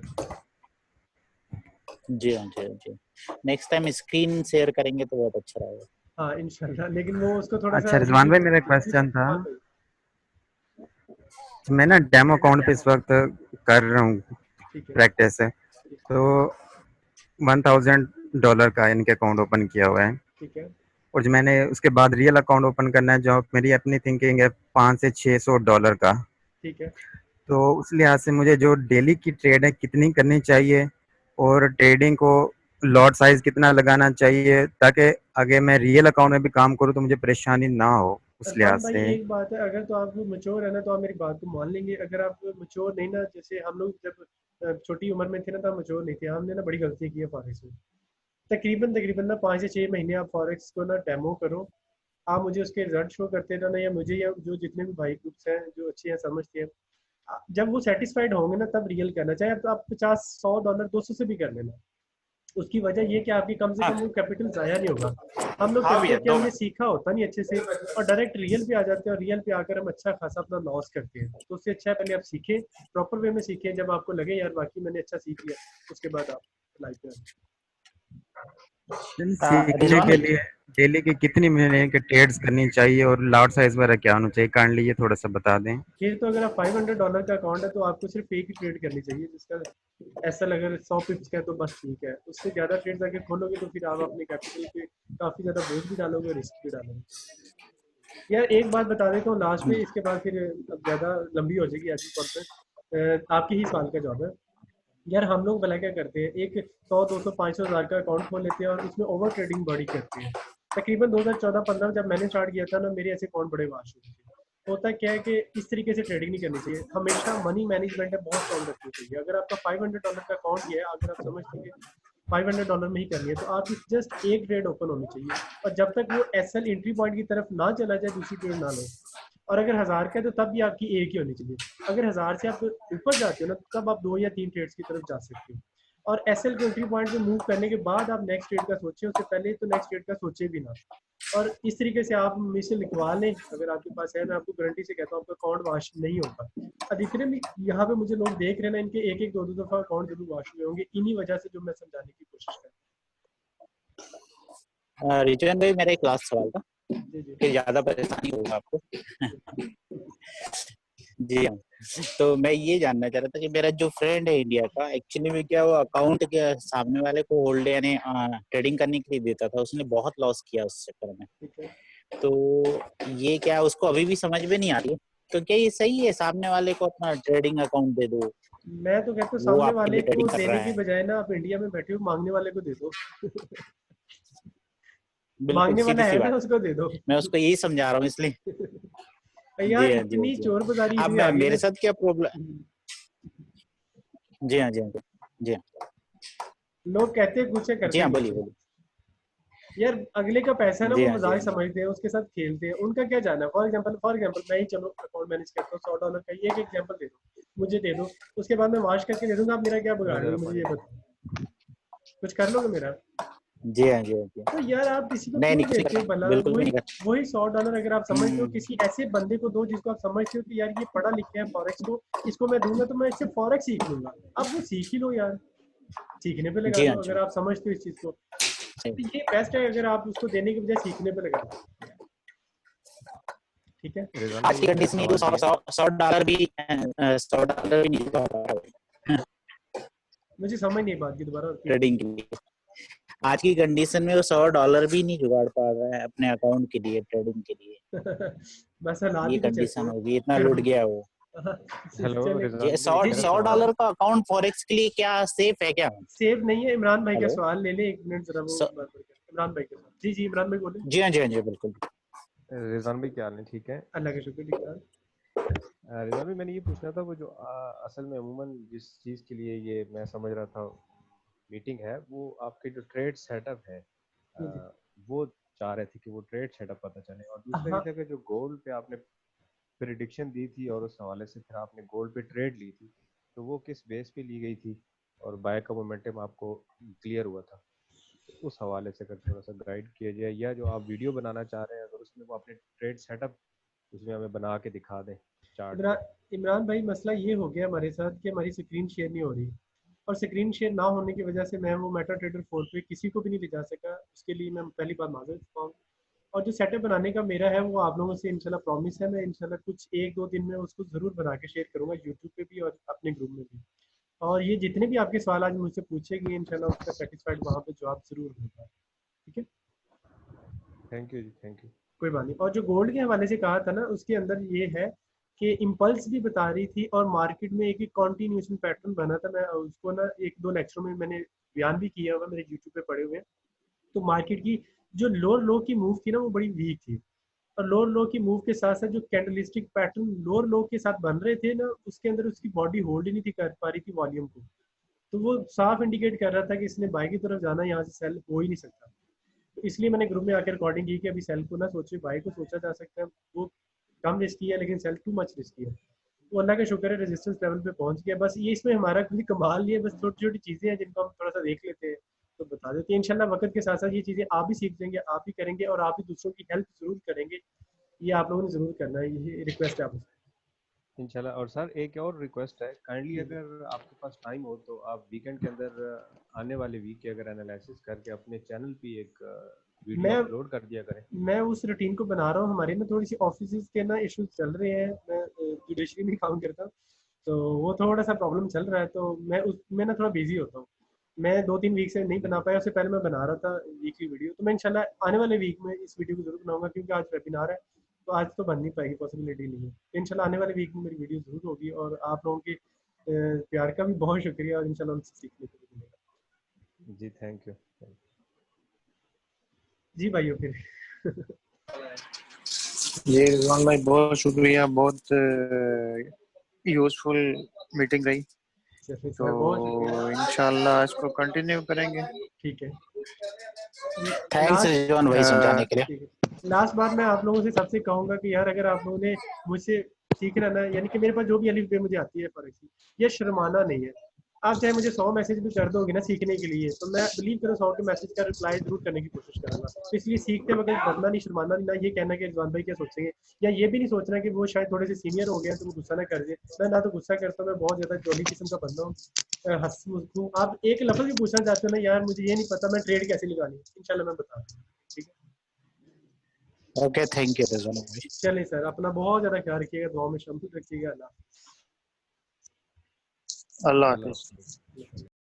जी हाँ जी हाँ जी, नेक्स्ट टाइम स्क्रीन शेयर करेंगे तो बहुत अच्छा रहेगा।
हाँ इंशाल्लाह, लेकिन वो उसको थोड़ा सा
अच्छा रिजवान भाई मेरा
रिस्ट्रिक्ट।
क्वेश्चन था,
हाँ भाई।
मैं ना डेमो अकाउंट पे इस वक्त कर रहा हूँ
ठीक है।
प्रैक्टिस है, तो $1000 का इनके अकाउंट ओपन किया हुआ है,
ठीक है।
और जो मैंने उसके बाद रियल अकाउंट ओपन करना है, जो मेरी अपनी थिंकिंग है $500 से $600 का।
ठीक है।
तो उस लिहाज से मुझे जो डेली की ट्रेड है कितनी करनी चाहिए, और ट्रेडिंग को लॉट साइज कितना लगाना चाहिए, ताकि आगे मैं रियल अकाउंट में भी काम करूँ तो मुझे परेशानी ना हो उस
इरफान
लिहाज
भाई
से।
एक बात है, अगर तो आप मच्योर है ना तो आप मेरी बात को मान लेंगे, अगर आप मच्योर नहीं ना, जैसे हम लोग जब छोटी उम्र में थे ना, तब मच्योर नहीं थे, हमने ना बड़ी गलती की है फॉरेक्स में। तकरीबन तकरीबन ना 5 से 6 महीने आप फॉरेक्स को ना डेमो करो, आप मुझे उसके रिजल्ट शो करते रहना, या मुझे या जो जितने भी भाई ग्रुप्स हैं जो अच्छे हैं समझते हैं, जब वो सेटिस्फाइड होंगे ना तब रियल करना, चाहे तो आप 50 100 डॉलर 200 से भी कर लेना। उसकी वजह ये कि आपकी कम से
हाँ
कम वो कैपिटल ज़ाया नहीं होगा। हम लोग
हाँ
करते
भैया
हैं कि
2
हमने
मिनट।
सीखा होता नहीं अच्छे से, और डायरेक्ट रियल पे आ जाते हैं, और रियल पे आकर हम अच्छा खासा अपना लॉस करते हैं, तो उससे अच्छा है पहले आप सीखें, प्रॉपर वे में सीखें, जब आपको लगे यार वाकई मैंने अच्छा सीख लिया, उसके बाद आप लाइफ में आएं।
सीखने
रिजवान
के
भाई,
लिए डेली की कितनी महीने के ट्रेड्स करनी चाहिए, और लॉट साइज वगैरह क्या होना चाहिए, काइंडली ये थोड़ा सा बता दें।
फिर तो अगर आप $500 का अकाउंट है तो आपको सिर्फ एक ही ट्रेड करनी चाहिए, जिसका ऐसा अगर 100 पिप्स का है तो बस ठीक है, उससे ज़्यादा ट्रेड आगे खोलोगे तो फिर आप अपने कैपिटल पे काफ़ी ज़्यादा बोझ भी डालोगे और रिस्क भी डालोगे। यार एक बात बता देता हूँ लास्ट में, इसके बाद फिर अब ज़्यादा लंबी हो जाएगी आज की कॉन्फ्रेंस, आपके ही सवाल का जवाब है। यार हम लोग भला क्या करते हैं, एक 100 200 500 हज़ार का अकाउंट खोल लेते हैं और उसमें ओवर ट्रेडिंग बड़ी करते हैं। तकरीबन 2014-15 जब मैंने स्टार्ट किया था ना, मेरे ऐसे अकाउंट बड़े वाश हुए थे। होता क्या है कि इस तरीके से ट्रेडिंग नहीं करनी चाहिए, हमेशा मनी मैनेजमेंट है बहुत स्ट्रॉन्ग रखनी चाहिए। अगर आपका $500 का अकाउंट ही है, अगर आप समझते हैं कि $500 में ही करनी है, तो आपकी जस्ट एक ट्रेड ओपन होनी चाहिए, और जब तक वो एसएल एंट्री पॉइंट की तरफ ना चला जाए दूसरी ट्रेड ना लो। और अगर 1000 का है तो तब भी आपकी एक ही होनी चाहिए। अगर 1000 से आप ऊपर जाते हो ना, तब आप 2 या 3 ट्रेड्स की तरफ जा सकते हो। और एसएल के एंट्री पॉइंट पे मूव करने के बाद आप नेक्स्ट ट्रेड का सोचें, उससे पहले तो नेक्स्ट ट्रेड का सोचे भी ना। और इस तरीके से आप मुझसे लिखवा लें, अगर आपके पास है, मैं आपको गारंटी से कहता हूँ आपका अकाउंट वॉश नहीं होगा। अधिकतर भी यहाँ पे मुझे लोग देख रहे हैं ना, इनके एक एक दो दो दफा अकाउंट जरूर वॉश हुए होंगे, इन्हीं वजह से जो मैं समझाने की कोशिश कर
रिजवान भाई मेरा एक लास्ट सवाल था,
रहा हूँ। जी जी।
फिर ज्यादा परेशानी होगा आपको। जी हाँ, तो मैं ये जानना चाह रहा था कि मेरा जो फ्रेंड है इंडिया का, एक्चुअली में क्या वो अकाउंट के सामने वाले को होल्ड यानी ट्रेडिंग करने के लिए देता था, उसने बहुत लॉस किया उस चक्कर में।
ठीक है।
तो ये क्या उसको अभी भी समझ में नहीं आ रही है, तो क्या ये सही है सामने वाले को अपना ट्रेडिंग अकाउंट दे दो,
मैं तो कहता हूँ
वो
सामने
आपके
वाले
लिए
को
ट्रेडिंग कर रहा
देने की
है?
बजाय ना, आप इंडिया में बैठे हो, मांगने वाले को दे दो।
बिल्कुल
मांगने वाला
सीधी सी
है ना,
बात है,
उसको दे दो।
मैं उसको यही समझा रहा हूँ इसलिए। जी
यार
हाँ जी हाँ
इतनी
जी
चोर बाजारी
हाँ। अब
इसमें आ गई
मेरे
ना।
साथ क्या प्रॉब्लम। जी हाँ जी हाँ जी हाँ
लोग कहते हैं कुछ है,
जी
करते
हाँ,
कुछ
बोलिए
है।
बोलिए।
यार अगले का पैसा है ना,
जी
वो
हाँ जी
मजाक
हाँ जी
समझते हैं, उसके साथ खेलते हैं, उनका क्या जाना है। फॉर एग्जांपल मैं ही चलो अकाउंट मैनेज करता हूँ, $100 का ही एक एग्जांपल दे दो, मुझे दे दो, उसके बाद मैं वॉश करके दे दूंगा, आप मेरा क्या बिगाड़ रहे हो, मुझे ये बताओ, कुछ कर लोगे मेरा?
जी हाँ जी हाँ जी
तो यार आप किसी को
नहीं
क्यों
नहीं, कुछ नहीं
देते हो
करता,
भला,
बिल्कुल भी
वही
नहीं करता।
वही $100 अगर आप समझते हो,
हम्म,
किसी ऐसे बंदे को दो जिसको आप समझते हो कि यार ये पढ़ा लिखा है फॉरेक्स को, इसको मैं दूंगा तो मैं इससे फॉरेक्स सीख लूंगा। अब वो सीख ही लो यार, सीखने पे लगा
जी हाँ
दो,
जी
अगर आप समझते हो इस चीज को,
हाँ।
तो ये बेस्ट है, अगर आप उसको देने के बजाय सीखने पे लगा दो। ठीक है।
रिजवान
आज
भाई
की
एक
कंडीशन में तो
सवाल
सौ
भी है।
सौ $100 भी नहीं जुटा पा
मुझे समझ नहीं बात की, दोबारा रिपीट
ट्रेडिंग के लिए। आज की कंडीशन में वो $100 भी नहीं जुगाड़ पा रहा है अपने अकाउंट के लिए, ट्रेडिंग के लिए।
बस हालात
ये
ही कुछ ऐसे
कंडीशन
हैं।
होगी, इतना
फिर
लूट गया वो।
हेलो
चलिए।
रिजवान
ये
भाई,
100
मेरा सवाल
$100 का अकाउंट फॉरेक्स के लिए क्या सेफ है क्या?
सेव नहीं है। इमरान भाई का
हेलो
सवाल ले ले, 1 मिनट जरा वो
स-
बात करके। इमरान भाई के साथ। जी जी इमरान भाई बोले।
जी हाँ जी हाँ जी बिल्कुल।
रिजवान भाई क्या हाल है? ठीक है।
अल्लाह का शुक्र, ठीक ठाक।
रिजवान भाई मैंने ये पूछना था, वो जो असल में अमूमन जिस चीज़ के लिए ये मैं समझ रहा था मीटिंग है, वो आपके जो ट्रेड सेटअप है,
जी जी।
वो चाह रहे थे कि वो ट्रेड सेटअप पता चले, और दूसरा ये
हाँ
था कि जो गोल्ड पे आपने प्रिडिक्शन दी थी और उस हवाले से फिर आपने गोल्ड पे ट्रेड ली थी, तो वो किस बेस पे ली गई थी और बाय का मोमेंटम आपको क्लियर हुआ था? उस हवाले से अगर थोड़ा सा गाइड किया जाए, या जो आप वीडियो बनाना चाह रहे हैं अगर उसमें वो अपने ट्रेड सेटअप उसमें हमें बना के दिखा दें चार्ट पे।
इमरान इमरान भाई मसला ये हो गया हमारे साथ कि हमारी स्क्रीन शेयर नहीं हो रही, और स्क्रीन शेयर ना होने की वजह से मैं वो मेटा ट्रेडर 4 पे किसी को भी नहीं ले जा सका। उसके लिए मैं पहली बार माजूर हूँ। और जो सेटअप बनाने का मेरा है वो आप लोगों से इंशाल्लाह प्रॉमिस है, मैं इंशाल्लाह कुछ 1-2 दिन में उसको ज़रूर बना के शेयर करूँगा यूट्यूब पे भी और अपने ग्रुप में भी। और ये जितने भी आपके सवाल आज मुझसे पूछे गए इंशाल्लाह उसका सेटिस्फाइड वहाँ पे जवाब ज़रूर होगा। ठीक है,
thank you ji, thank you.
कोई बात नहीं। और जो गोल्ड के हवाले से कहा था ना, उसके अंदर ये है कि इम्पल्स भी बता रही थी और मार्केट में एक कॉन्टिन्यूशन पैटर्न बना था। मैं उसको ना 1-2 लेक्चरों में मैंने बयान भी किया हुआ, मेरे यूट्यूब पे पड़े हुए हैं। तो मार्केट की जो लोअर लो की मूव थी ना वो बड़ी वीक थी, और लोअर लो की मूव के साथ साथ जो कैंडलिस्टिक पैटर्न लोअर लो के साथ बन रहे थे ना, उसके अंदर उसकी बॉडी होल्ड ही नहीं थी कर पा रही थी वॉल्यूम को। तो वो साफ इंडिकेट कर रहा था कि इसने बाई की तरफ जाना, यहाँ से सेल हो ही नहीं सकता। तो इसलिए मैंने ग्रुप में आकर रिकॉर्डिंग की कि अभी सेल को ना सोचे, बाई को सोचा जा सकता है, वो कम रिस्की है लेकिन सेल टू मच रिस्की है। तो अल्लाह का शुक्र है रेजिस्टेंस लेवल पे पहुंच गया। बस ये इसमें हमारा कोई कमाल नहीं है, बस छोटी छोटी चीज़ें हैं जिनको हम थोड़ा सा देख लेते हैं तो बता देते हैं। इंशाल्लाह वक्त के साथ साथ ये चीज़ें आप भी सीख जाएंगे, आप भी करेंगे और आप भी दूसरों की हेल्प जरूर करेंगे। ये आप लोगों ने जरूर करना है, ये रिक्वेस्ट है आपसे।
इंशाल्लाह। और सर एक और रिक्वेस्ट है, काइंडली
जी
अगर आपके पास टाइम हो तो आप वीकेंड के अंदर आने वाले वीक के अगर एनालिसिस करके अपने चैनल पे एक वीडियो
मैं
अपलोड कर दिया करें।
मैं उस रूटीन को बना रहा हूँ। हमारे ना थोड़ी सी ऑफिस के ना इश्यूज चल रहे हैं, मैं जुडिशरी में काम करता हूँ, तो वो थोड़ा सा प्रॉब्लम चल रहा है, तो मैं उसमें ना थोड़ा बिजी होता हूँ। मैं 2-3 वीक से नहीं बना पाया, उससे पहले मैं बना रहा था वीकली वीडियो। तो मैं इंशाल्लाह आने वाले वीक में इस वीडियो को जरूर बनाऊंगा, क्योंकि आज वेबिनार है तो आज तो बन नहीं पाएगी, पॉसिबिलिटी नहीं है। तो इंशाल्लाह आने वाले वीक में मेरी वीडियो जरूर होगी, और आप लोगों के प्यार का भी बहुत शुक्रिया, और इंशाल्लाह उनसे सीखने को भी मिलेगा।
जी थैंक यू।
जी भाइयों फिर
जी रिजवान भाई बहुत शुक्रिया, बहुत यूजफुल मीटिंग रही।
चलिए
तो
सर, बहुत शुक्रिया।
इंशाल्लाह इसको कंटिन्यू करेंगे।
ठीक है।
थैंक्स
लास्ट
रिजवान भाई समझाने के लिए।
ठीक है, लास्ट बार मैं आप लोगों से सबसे कहूंगा कि यार अगर आप लोगों ने मुझसे सीखना ना, यानी कि मेरे पास जो भी अलिफ बे मुझे आती है फॉरेक्स की, ये शर्माना नहीं है। आप चाहे मुझे 100 मैसेज भी कर दोगे ना सीखने के लिए, तो मैं बिलीव करो 100 के मैसेज का रिप्लाई जरूर करने की कोशिश करूंगा। तो इसलिए सीखते वक्त डरना नहीं, शर्माना नहीं, ना ये कहना कि रिजवान भाई क्या सोचेंगे, या ये भी नहीं सोचना कि वो शायद थोड़े से सीनियर हो गए तो वो गुस्सा ना कर दे। मैं ना तो गुस्सा करता हूँ, मैं बहुत ज्यादा जॉली किस्म का बंदा हूँ, हंसमुख हूँ। आप एक लफ्ज भी पूछना चाहते हो ना, यार मुझे ये नहीं पता मैं ट्रेड कैसे लगानी है, इंशाल्लाह मैं बता दूंगा। ठीक है,
ओके थैंक यू रिजवान भाई।
चलिए सर, अपना बहुत ज्यादा ख्याल रखिएगा, दुआ में शामिल रखिएगा। अल्लाह
अल्लाह
अल्लाह
हाफिज।
हाफ़िज़।
हाफ़िज़।